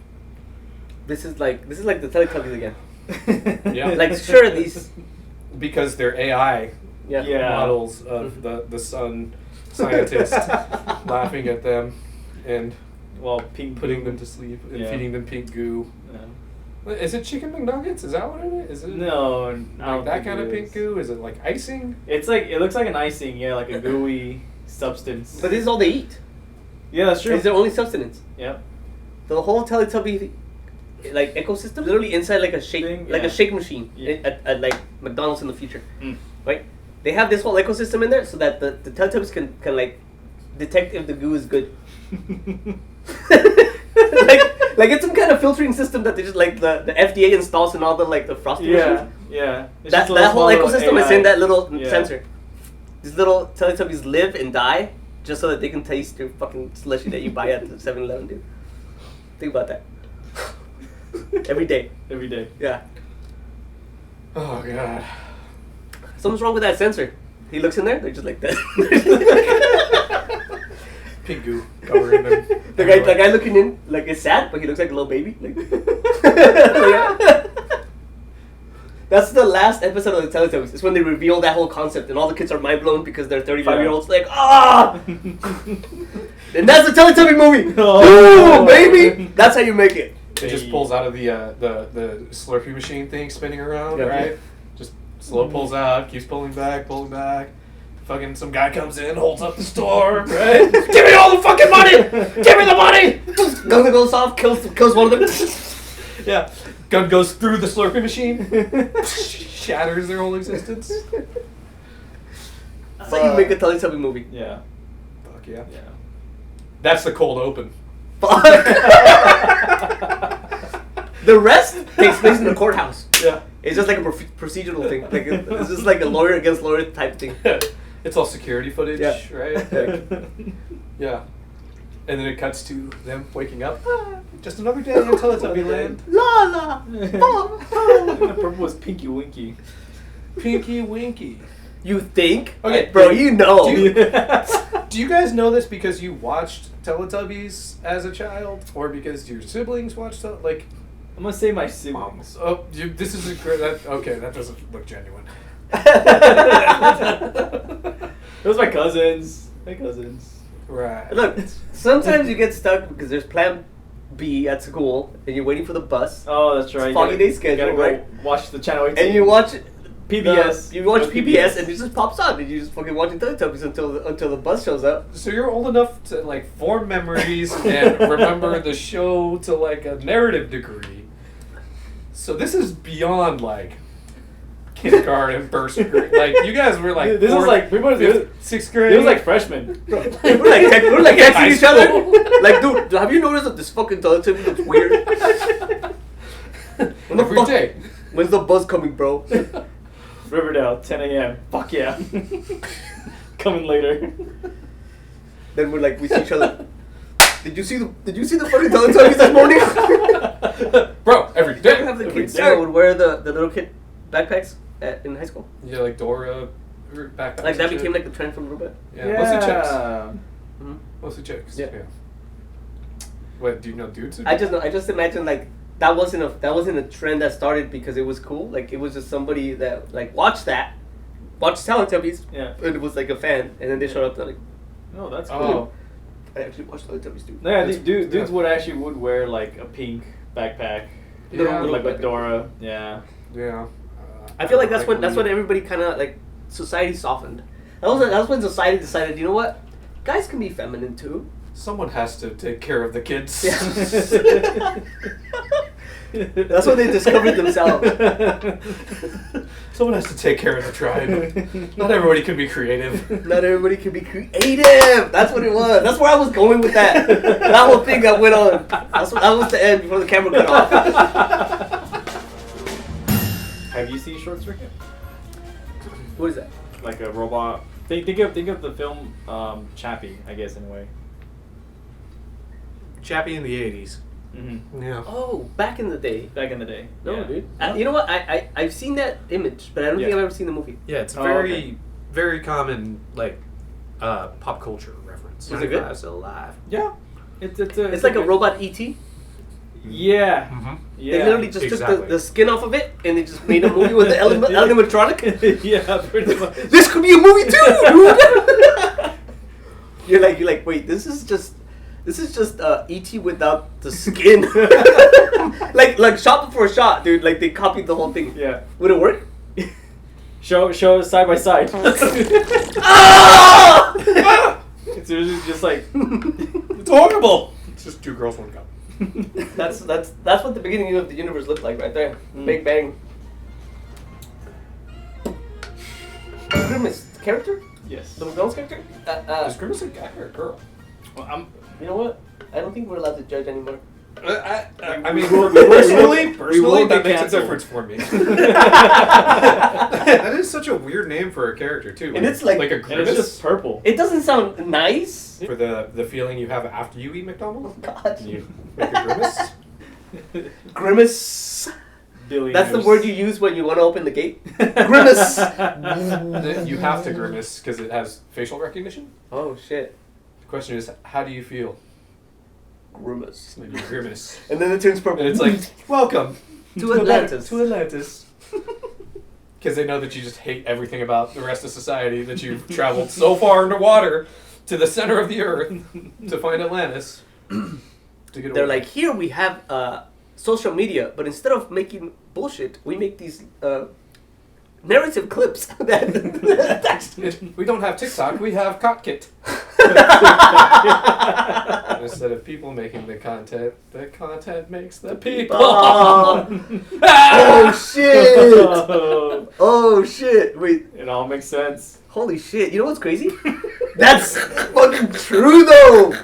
This is like the Teletubbies again. Yeah. Like sure these because they're AI Yeah. models of the sun scientist laughing at them and putting them to sleep and feeding them pink goo. Yeah. Is it chicken McNuggets? Is that what it is? Is it No, like that kind of pink goo? Is it like icing? It's like, it looks like an icing, like a gooey substance. But this is all they eat. Yeah, that's true. It's their only sustenance. Yep. The whole Teletubby like ecosystem literally inside like a shake a shake machine at like McDonald's in the future. Right? They have this whole ecosystem in there so that the Teletubbies can like detect if the goo is good. like it's some kind of filtering system that they just like the FDA installs in all the like the frosty machines. Yeah. It's That just a little whole small ecosystem little is AI. in that little Yeah. sensor. These little Teletubbies live and die just so that they can taste your fucking slushy that you buy at the 7-Eleven, dude. Think about that. Every day. Every day. Yeah. Oh god. Something's wrong with that sensor. He looks in there, they're just like that. Pink goo covering them. The guy looking in, like, is sad, but he looks like a little baby. Like, that's the last episode of the Teletubbies. It's when they reveal that whole concept, and all the kids are mind blown because they're 35-year-olds. Like, ah! And that's the Teletubby movie. Oh. Ooh, baby! That's how you make it. It just pulls out of the Slurpee machine thing spinning around, right? Just slow pulls out, keeps pulling back. Fucking some guy comes in, holds up the store, right? Give me all the fucking money! Give me the money! Gun goes off, kills one of them. Yeah. Gun goes through the Slurpee machine, shatters their whole existence. That's how you make a Teletubby movie. Yeah. Fuck yeah. Yeah. That's the cold open. Fuck. The rest takes place in the courthouse. Yeah. It's just like a procedural thing. Like it's just like a lawyer against lawyer type thing. It's all security footage, right? Like, yeah. And then it cuts to them waking up. Just another day in Teletubby land. La la. The purple was Pinky Winky. Pinky Winky. You think? Okay, bro, you know. Do you guys know this because you watched Teletubbies as a child, or because your siblings watched like? I'm gonna say my siblings. Oh, this is a great. Okay, that doesn't look genuine. It was my cousins. Right. Look, sometimes you get stuck because there's plan B at school and you're waiting for the bus. Oh, that's right. It's foggy day schedule, gotta go right? watch the channel 18. And you watch PBS. You watch PBS and it just pops on and you just fucking watching Teletubbies until the bus shows up. So you're old enough to like form memories and remember the show to like a narrative degree. So this is beyond like kindergarten, first grade. Like you guys were like this was like sixth grade. It was like freshmen. we're like texting each other. Like, dude, have you noticed that this fucking Teletubby looks weird? Every day. When's the bus coming, bro? Riverdale, 10 a.m. Fuck yeah. Coming later. Then we're like, we see each other. Did you see the fucking Teletubbies this morning? Bro, every Did you ever day. have the Every kids day. that would wear the little kid backpacks in high school? Yeah, like Dora, her backpacks. Like that and became shit. like the trend for a little bit. Yeah, mostly chicks. Mhm. Mostly chicks. Yeah. What, do you know dudes? I just imagine like that wasn't a trend that started because it was cool. Like it was just somebody that like watched Teletubbies. Yeah. And it was like a fan, and then they showed up and like, Oh, that's cool. Oh. I actually watched Teletubbies too. No, yeah, It's- dudes yeah. would wear like a pink backpack. Yeah. With like a Dora. Yeah. Yeah. I feel like that's when when everybody kind of like society softened. That's when society decided, you know what, guys can be feminine too. someone has to take care of the kids. Yeah. That's when they discovered themselves. Someone has to take care of the tribe. Not everybody can be creative. Not everybody can be creative. That's what it was. That's where I was going with that. That whole thing that went on. That was the end before the camera cut off. Have you seen Short Circuit? What is that? Like a robot. Think of the film Chappie, I guess, in a way. Chappie in the 80s. Mm-hmm. Yeah. Oh, back in the day. Back in the day. No, Yeah. dude. You know what? I've seen that image, but I don't think Yeah. I've ever seen the movie. Yeah, it's Oh, very, okay. very common, like, pop culture reference. Was it good? I'm still alive. Yeah. It's like a good- robot ET. Yeah. Mm-hmm. Yeah. They literally just Exactly. took the skin off of it and they just made a movie with the animatronic. Yeah, pretty much. This could be a movie too, dude. You're like, wait, this is just ET without the skin. like shot for shot, dude. Like they copied the whole thing. Yeah. Would it work? Show side by side. Ah! It's usually just like It's horrible. It's just two girls, one cup. That's what the beginning of the universe looked like right there. Big Bang. Grimace character? yes. The McDonald's character? Is Grimace a guy or a girl? Well, You know what? I don't think we're allowed to judge anymore. I mean, We will personally, be that makes a canceled. difference for me. That is such a weird name for a character too. And it's like- a and grimace. it's just purple. It doesn't sound nice. For the feeling you have after you eat McDonald's. God. You make a grimace. Grimace. Billionaires. That's the word you use when you want to open the gate. Grimace. You have to grimace because it has facial recognition. Oh shit. The question is, how do you feel Grimace. when you grimace? And then it turns purple. And it's like, welcome To Atlantis. To Atlantis. Because they know that you just hate everything about the rest of society, that you've traveled so far underwater to the center of the earth to find Atlantis. To get They're away. like, here we have social media, but instead of making bullshit, we make these narrative clips that We don't have TikTok, we have Cotkit. Instead of people making the content makes the people. Oh shit! Oh shit! Wait, It all makes sense. holy shit! You know what's crazy? That's fucking true though,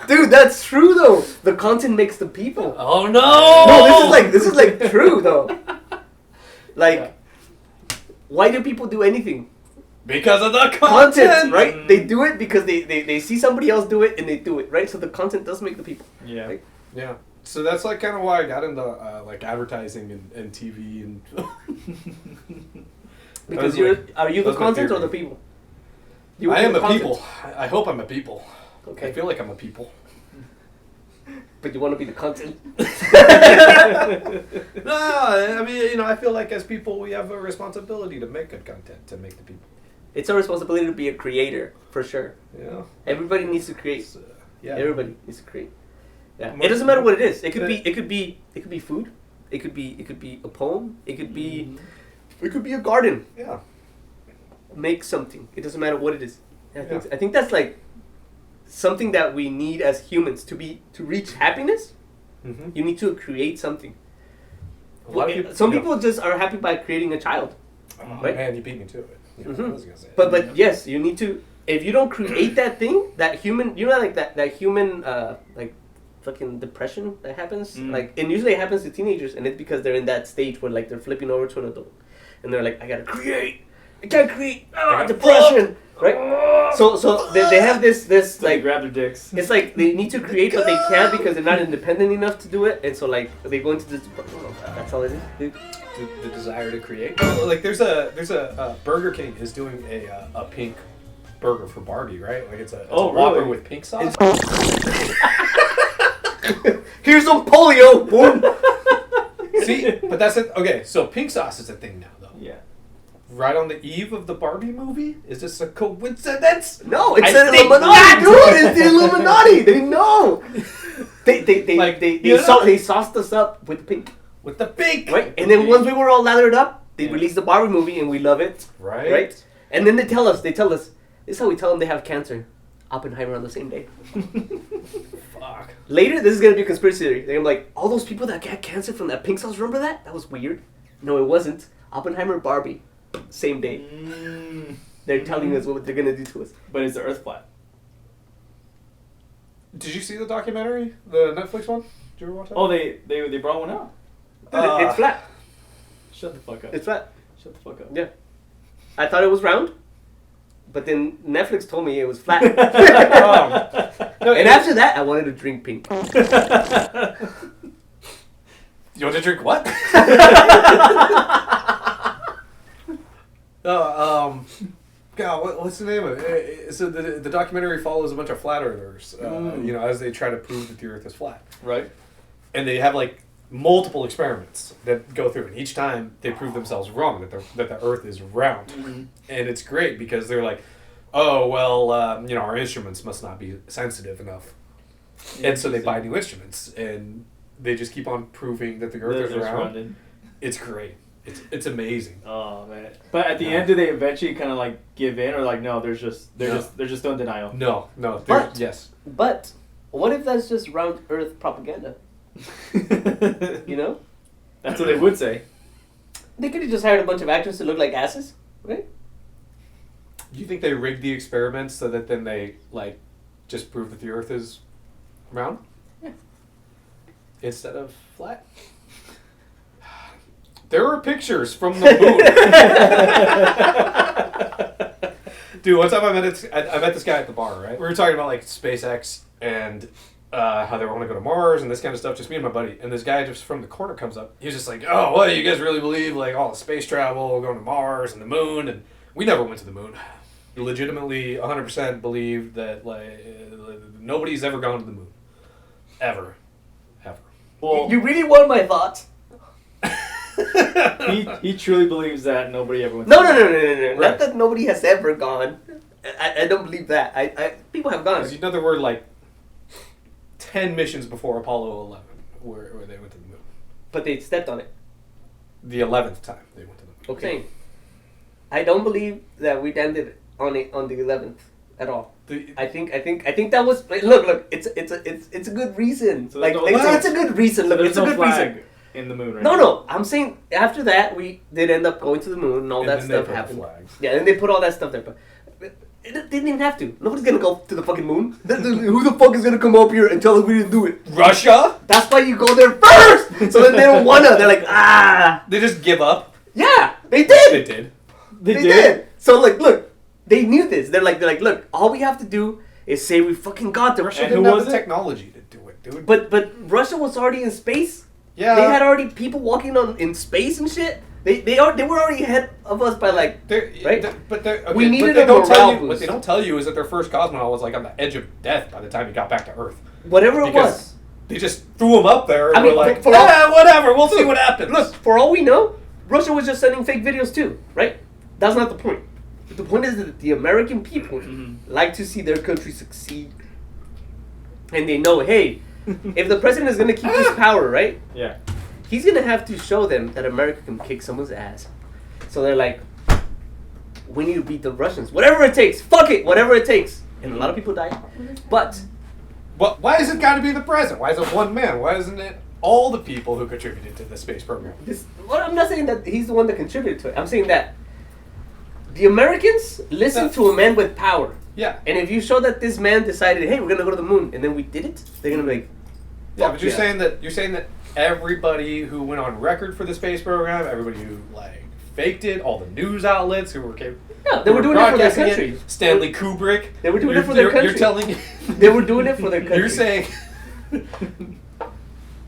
dude. That's true though. The content makes the people. Oh no! No, this is like true though. Like, why do people do anything? Because of the Content, right? They do it because they see somebody else do it and they do it, right? So the content does make the people. Yeah. Right? Yeah. So that's like kind of why I got into like advertising and TV and. Because That's are you the that's my content or theory. the people? You I are am the a content. people. I hope I'm a people. Okay. I feel like I'm a people. But you want to be the content. No, I mean, I feel like as people we have a responsibility to make good content to make the people. It's our responsibility to be a creator, for sure. Yeah. Everybody needs to create. It's, yeah. Everybody needs to create. Yeah. More- It doesn't matter what it is. It could be food. It could be a poem. It could be a garden. Yeah. Make something. It doesn't matter what it is. And I think that's like something that we need as humans to reach happiness. Mm-hmm. You need to create something. yeah. Some people just are happy by creating a child. Oh, right? man, you beat me to it. Yeah, Mhm. I was gonna say. But yes, you need to. If you don't create that thing, that human, you know, like that human like fucking depression that happens. Like, and usually it happens to teenagers, and it's because they're in that stage where like they're flipping over to an adult, and they're like, I gotta create. I can't create. Depression. Right. So they have this So like they grab their dicks. it's like they need to create, but they can't because they're not independent enough to do it, and so like they go into this. That's all it is, dude. The desire to create. Like there's a Burger King is doing a pink burger for Barbie, right? Like it's a Whopper really? with pink sauce. Here's some polio. Boom. See, but that's it. Okay, so pink sauce is a thing now, though. Yeah. Right on the eve of the Barbie movie? Is this a coincidence? No, it's I the think Illuminati, not. dude. It's the Illuminati. They know. Like, They sauced us up with pink, With the pink! right? And then once we were all lathered up, they released the Barbie movie, and we love it, Right. right? And then they tell us, this is how we tell them they have cancer. Oppenheimer on the same day. Fuck. Later, this is gonna be a conspiracy theory. They're gonna be like, all those people that got cancer from that pink sauce. Remember that? That was weird. No, it wasn't. Oppenheimer, Barbie, same day. They're telling us what they're gonna do to us. But is the Earth flat? Did you see the documentary? The Netflix one? Did you ever watch that? Oh, they brought one out. Dude, it's flat. Shut the fuck up. It's flat. Shut the fuck up. Yeah. I thought it was round, but then Netflix told me it was flat. No, And after that, I wanted to drink pink. You want to drink what? God, what's the name of it? So the documentary follows a bunch of flat earthers, you know, as they try to prove that the Earth is flat. Right. And they have like multiple experiments that go through, and each time they prove themselves wrong that the Earth is round. Mm-hmm. And it's great because they're like, oh well, you know, our instruments must not be sensitive enough, and so they buy new instruments, and they just keep on proving that the Earth is round. rounded. It's great. It's amazing. Oh man! But at the end, do they eventually kind of like give in, or like no? They're just still in denial. No. But- Yes. But what if that's just round Earth propaganda? You know, That's what they would say. they could have just hired a bunch of actors to look like asses, right? Do you think they rigged the experiments so that then they like just prove that the Earth is round? Yeah. Instead of flat. There are pictures from the moon. Dude, one time I met this guy at the bar, right? We were talking about like SpaceX and how they want to go to Mars and this kind of stuff, just me and my buddy. And this guy just from the corner comes up. He was just like, oh, what, you guys really believe like all the space travel, going to Mars and the moon? And we never went to the moon. We legitimately 100% believe that like nobody's ever gone to the moon. Ever. Well, You really want my thoughts? he truly believes that nobody ever went. No. Right. Not that nobody has ever gone. I don't believe that. I people have gone. Because you know there were like 10 missions before Apollo 11 where they went to the moon. But they stepped on it. The 11th time they went to the moon. Okay. I don't believe that we landed on the 11th at all. I think that was look. It's a good reason. So like there's no it's a good reason. Look, There's it's a no good flag reason. in the moon, right? No. I'm saying after that we did end up going to the moon and all And that then they stuff put the happened. flags. Yeah, and they put all that stuff there, but they didn't even have to. Nobody's gonna go to the fucking moon. Who the fuck is gonna come up here and tell us we didn't do it? Russia? That's why you go there first. So then they don't wanna. They're like, They just give up. yeah, they did. They did. They They did. did. So like, look, they knew this. They're like, look, all we have to do is say we fucking got there. Russia And didn't who have was the it? technology to do it, dude. But Russia was already in space. yeah, They had already people walking in space and shit. They were already ahead of us by like. right? We needed a morale What boost. they don't tell you is that their first cosmonaut was like on the edge of death by the time he got back to Earth. Whatever it Because was. they just threw him up there and I mean, were like, for all- whatever, we'll see what happens. Look, for all we know, Russia was just sending fake videos too, right? That's not the point. The point is that the American people like to see their country succeed. And they know, hey, if the president is going to keep his power, right? Yeah. He's going to have to show them that America can kick someone's ass. So they're like, we need to beat the Russians. Whatever it takes. Fuck it. Whatever it takes. And a lot of people died. But But why is it got to be the president? Why is it one man? Why isn't it all the people who contributed to the space program? I'm not saying that he's the one that contributed to it. I'm saying that the Americans listen to a man with power. Yeah. And if you show that this man decided, hey, we're going to go to the moon, and then we did it, they're going to be like, Yeah, but you're saying that everybody who went on record for the space program, everybody who like faked it, all the news outlets who were they were doing it for their broadcasting country. Stanley Kubrick. They were doing it for their country. You're telling They were doing it for their country. You're saying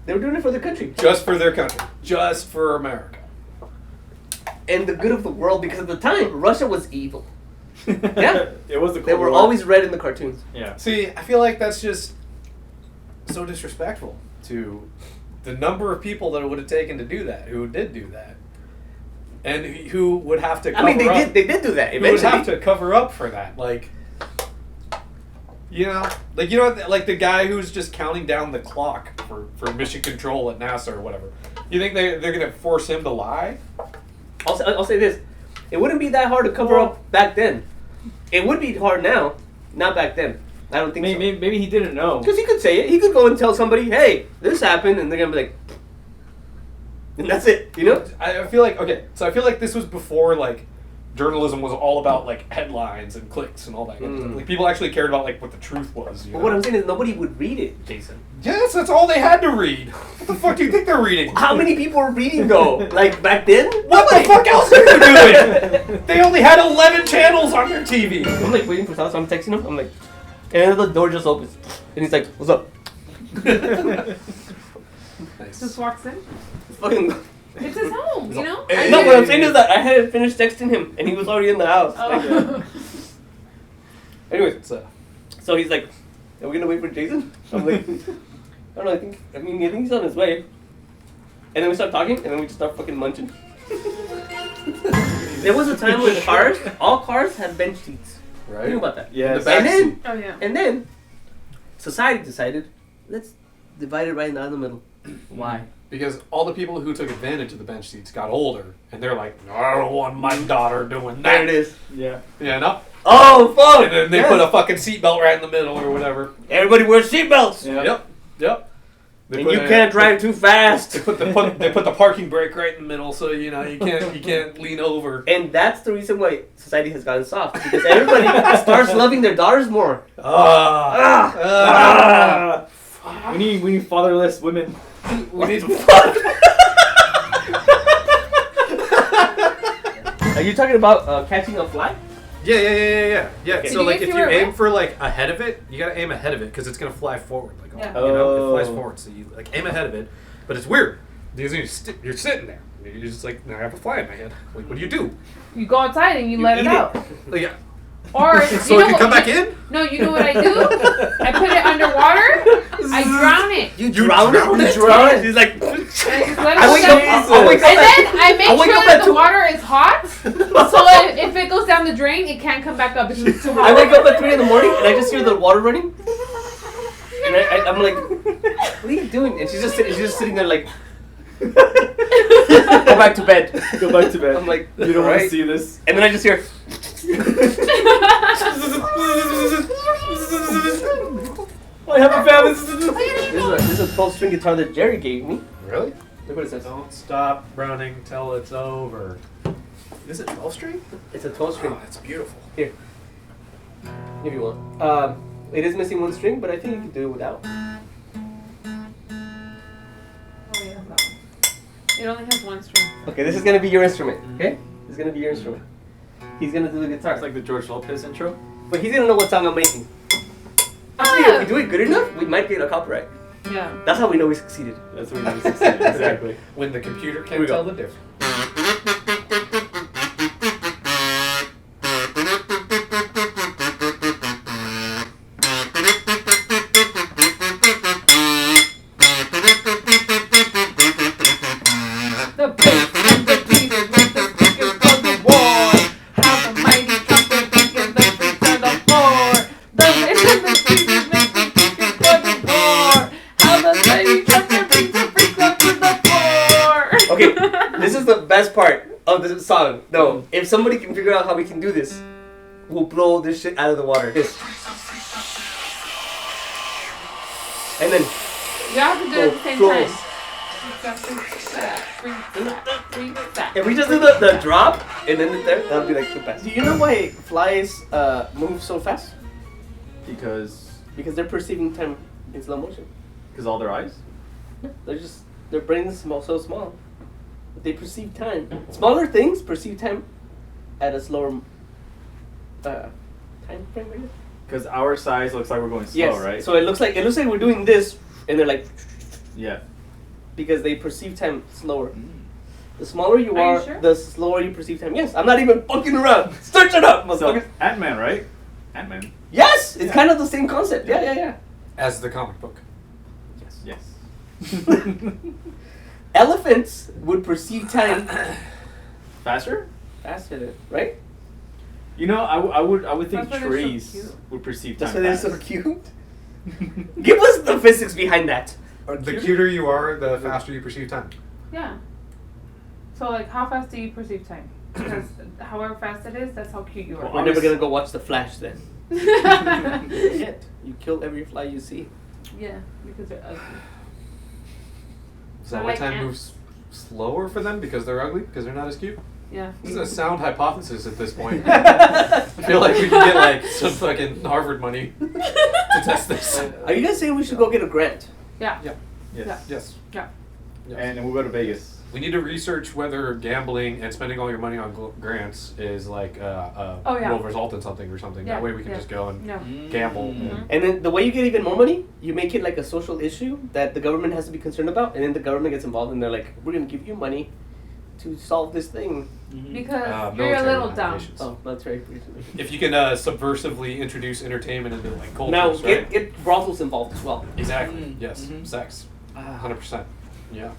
they were doing it for their country. just for their country, just for America. And the good of the world, because at the time, Russia was evil. Yeah. It was the They were Cold War. always red in the cartoons. Yeah. See, I feel like that's just so disrespectful to the number of people that it would have taken to do that, who did do that, and who would have to cover up. They did do that Who would eventually. have to cover up for that, like the guy who's just counting down the clock for mission control at NASA or whatever. You think they're gonna force him to lie? I'll say this: it wouldn't be that hard to cover up back then. It would be hard now, not back then. I don't think Maybe he didn't know. Because he could say it. He could go and tell somebody, "Hey, this happened," and they're gonna be like, and that's it. You know? I feel like this was before like journalism was all about like headlines and clicks and all that kind of stuff. Like people actually cared about like what the truth was. But what I'm saying is nobody would read it, Jason. Yes, that's all they had to read. What the fuck do you think they're reading? How many people were reading though? Like back then? What the fuck else are you doing? They only had 11 channels on their TV. I'm like waiting for someone. So I'm texting him. I'm like, and then the door just opens, and he's like, "What's up?" Just walks in. Fucking. It's his home, you know? Hey. No, what I'm saying is that I hadn't finished texting him, and he was already in the house. Oh. Anyways, so he's like, "Are we gonna wait for Jason?" I'm like, "I don't know. I think he's on his way." And then we start talking, and then we just start fucking munching. There was a time when all cars had bench seats. Right? Think about that. Yes. The back seat. Oh, yeah. And then society decided, let's divide it right down the middle. Why? Because all the people who took advantage of the bench seats got older, and they're like, "No, I don't want my daughter doing that." There it is. Yeah. Yeah, no. Oh fuck! And then they put a fucking seatbelt right in the middle or whatever. Everybody wears seatbelts. Yeah. Yep. They And put you can't drive too fast. They put the parking brake right in the middle, so you can't lean over. And that's the reason why society has gotten soft, because everybody starts loving their daughters more. We need fatherless women. We need. Are you talking about catching a fly? Yeah. Okay. So Do like you if feel you it aim right? for like ahead of it, you gotta aim ahead of it because it's gonna fly forward. Like Yeah. you know, it flies Oh. forward. So you like aim ahead of it, but it's weird because you're sitting there. You're just like, now I have a fly in my head. Like, what do you do? You go outside and you let it eat out. Like, yeah. Or, So it can come back in? No, you know what I do? I put it underwater. I drown it. You drown drown it? it? You drown it? He's like, And I just let it I wake go up. down. I'll wake up And at- then I make I'll wake sure up that at the 2. water is hot. So if it goes down the drain, it can't come back up because it's too hot. I wake up at 3 in the morning and I just hear the water running. And I'm like, what are you doing? And she's just sitting there like, go back to bed. Go back to bed. I'm like, You don't want to "Alright." see this. And then I just hear. I have a family. This is a 12-string guitar that Jerry gave me. Really? Look what it says. Don't stop running till it's over. Is it 12 string? It's a 12-string. Oh, that's beautiful. Here, if you want. It is missing 1 string, but I think you can do it without. Oh, yeah, that one. It only has 1 string. Okay, this is gonna be your instrument. Okay, this is gonna be your instrument. He's gonna do the guitar. It's like the George Lopez intro. But he's gonna know what song I'm making. Actually, if we do it good enough, we might get a copyright. Yeah. That's how we know we succeeded. That's what we succeeded. Exactly. When the computer Here can we go. tell the difference. The bass and the beat with the speakers for the war. How the mighty trumpet beacon the beat to the floor. The bass and the speakers make the speakers for the war. How the mighty trumpet beats the freaks up to the floor. Okay, this is the best part of the song. No, if somebody can figure out how we can do this, we'll blow this shit out of the water. This. And then You have to do it at the same Go. time. if we just do the drop and then there, that'll be like the best. Do you know why flies move so fast? Because Because they're perceiving time in slow motion. Because all their eyes. They're just their brains are so small. They perceive time. Smaller things perceive time at a slower time frame, I guess. Because our size looks like we're going slow, Yes. right? So it looks like we're doing this, and they're like, yeah. because they perceive time slower. The smaller you Are are, you sure? the slower you perceive time. Yes, I'm not even fucking around. Search it up, So motherfucker. Ant-Man, right? Ant-Man. Yes, it's kind of the same concept. Yeah. As the comic book. Yes. Elephants would perceive time Faster? faster, right? You know, I would think That's why they're so trees cute. would perceive That's time why they're fast. so cute. Give us the physics behind that. The cuter you are, the faster you perceive time. Yeah. So like, how fast do you perceive time? Because however fast it is, that's how cute you are. We're never gonna go watch The Flash then. yeah, Shit, you kill every fly you see. because they're ugly. Is that I why like time ants. moves slower for them? Because they're ugly? Because they're not as cute? Yeah. This is a sound hypothesis at this point. I feel like we could get like some fucking Harvard money to test this. Are you guys saying we should go get a grant? Yeah. Yeah. Yes. Yes. Yeah. Yes. And we'll go to Vegas. We need to research whether gambling and spending all your money on grants is like Oh, yeah. will result in something or something. Yeah, That way we can yeah. just go and No. gamble. Mm. And And then the way you get even more money, you make it like a social issue that the government has to be concerned about, and then the government gets involved, and they're like, "We're gonna give you money to solve this thing." Because you're a military little dumb. applications. Oh, that's right. If you can subversively introduce entertainment into like cultures, Now right? get brothels involved as well. Exactly. Mm. Yes. Mhm. Sex. 100%. Yeah.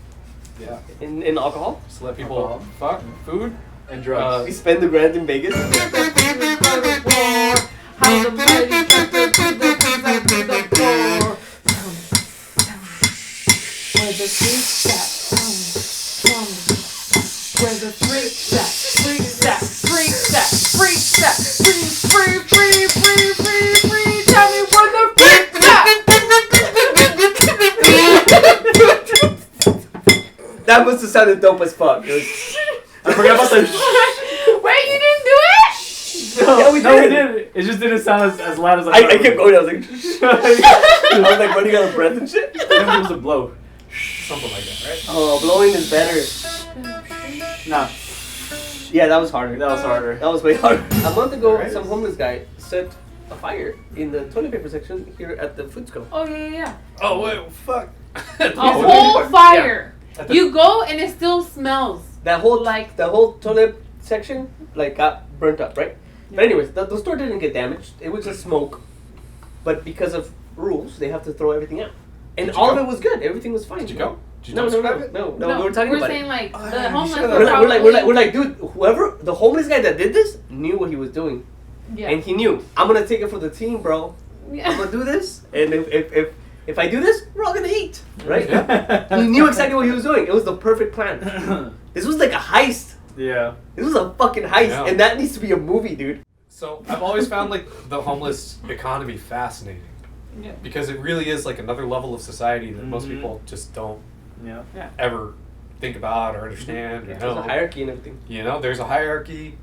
Yeah. In alcohol, Just let people Alcohol. fuck, food, And drugs. we spend the grand in Vegas. How the mighty thunder to the things I to the floor. Where the freaks at? Where the freaks at? Freaks at? Freaks at? Freaks at? Free. Tell me where the freaks That must have sounded dope as fuck. It was- I forgot about the. Wait, you didn't do it? Yeah, we no, did. we did. It just didn't sound as loud as I kept going. I was like, I was like running out of breath and shit. It was a blow. something like that, right? Oh, blowing is better. Nah, Yeah, that was harder. that was harder. That was way harder. A month ago, Alright. some homeless guy set a fire in the toilet paper section here at the food scope. Oh, yeah. Oh wait, fuck. A whole fire. At the- You go and it still smells. That whole Like- the whole toilet section got burnt up, right? But anyways, the store didn't get damaged. It was just smoke. But because of rules, they have to throw everything out. And Did you all of go? it was good. Everything was fine. Did you go? Did you No, survive it? we were talking we're about saying it. like Oh, the you homeless should've- were We're like, dude, whoever the homeless guy that did this knew what he was doing, yeah. and he knew I'm gonna take it for the team, bro. Yeah. I'm gonna do this, and if I do this, we're all gonna eat, right? Yeah. He knew exactly what he was doing. It was the perfect plan. This was like a heist. Yeah. This was a fucking heist, Yeah. and that needs to be a movie, dude. So I've always found like the homeless economy fascinating Yeah. because it really is like another level of society that most Mhm. people just don't Yeah. ever think about or understand or There's know. a hierarchy and everything. You know, there's a hierarchy.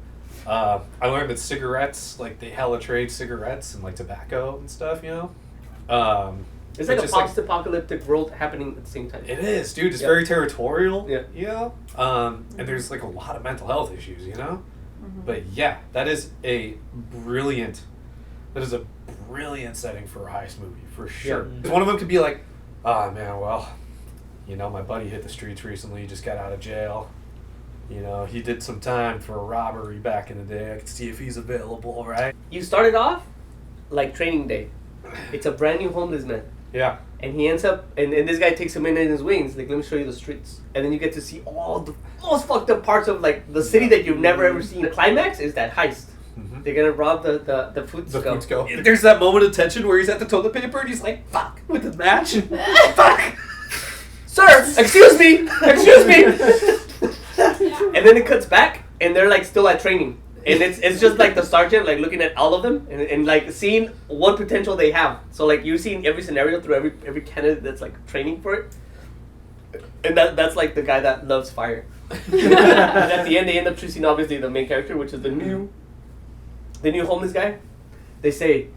I learned that cigarettes, like they hella trade cigarettes and like tobacco and stuff. You know, It's like a just, post-apocalyptic world happening at the same time. it is, dude. It's Yeah. very territorial. Yeah. You know, and there's like a lot of mental health issues. You know, Mm-hmm. but yeah, that is a brilliant setting for a heist movie for sure. Yeah. One of them could be like, oh man, well, you know, my buddy hit the streets recently. He just got out of jail. You know, he did some time for a robbery back in the day. I could see if he's available, right? You started off like Training Day. It's a brand new homeless man. Yeah. And he ends up, and this guy takes him in his wings, like, let me show you the streets. And then you get to see all the most fucked up parts of, like, the city that you've never ever seen. The climax is that heist. Mm-hmm. They're gonna rob the food The scope. food scope. There's that moment of tension where he's at the toilet paper and he's like, fuck, with the match. Fuck! Sir, excuse me! Excuse me! And then it cuts back, and they're, like, still at training. And it's just like the sergeant, like, looking at all of them and like seeing what potential they have. So like you're seeing every scenario through every candidate that's like training for it. And that's like the guy that loves fire. And at the end they end up choosing obviously the main character, which is the new homeless guy. They say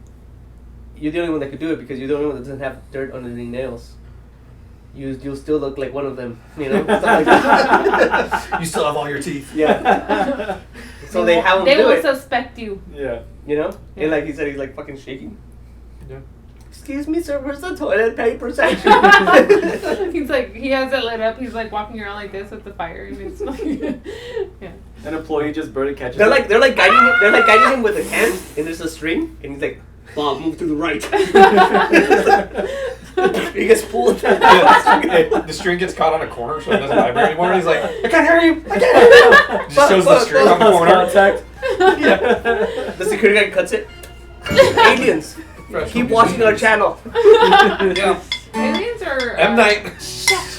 you're the only one that could do it because you're the only one that doesn't have dirt under the nails. you'll still look like one of them. You know. Stuff like that. You still have all your teeth. Yeah. So they have him They do will it. suspect you. Yeah. You know. Yeah. And like he said, he's like fucking shaking. Yeah. Excuse me, sir. Where's the toilet paper section? He's like, he has it lit up. He's like walking around like this with the fire, and it's like, yeah. An employee just barely catches. They're it. like guiding him. They're like guiding him with a hand, and there's a string, and he's like, Bob, move to the right. He gets pulled. The string gets caught on a corner, so it doesn't vibrate anymore. And he's like, I can't hear you. I can't hear you. Just shows the string on the Lost corner. contact. Yeah. The security guy cuts it. Aliens. Keep watching our channel. Yeah. Aliens are M Night. Shut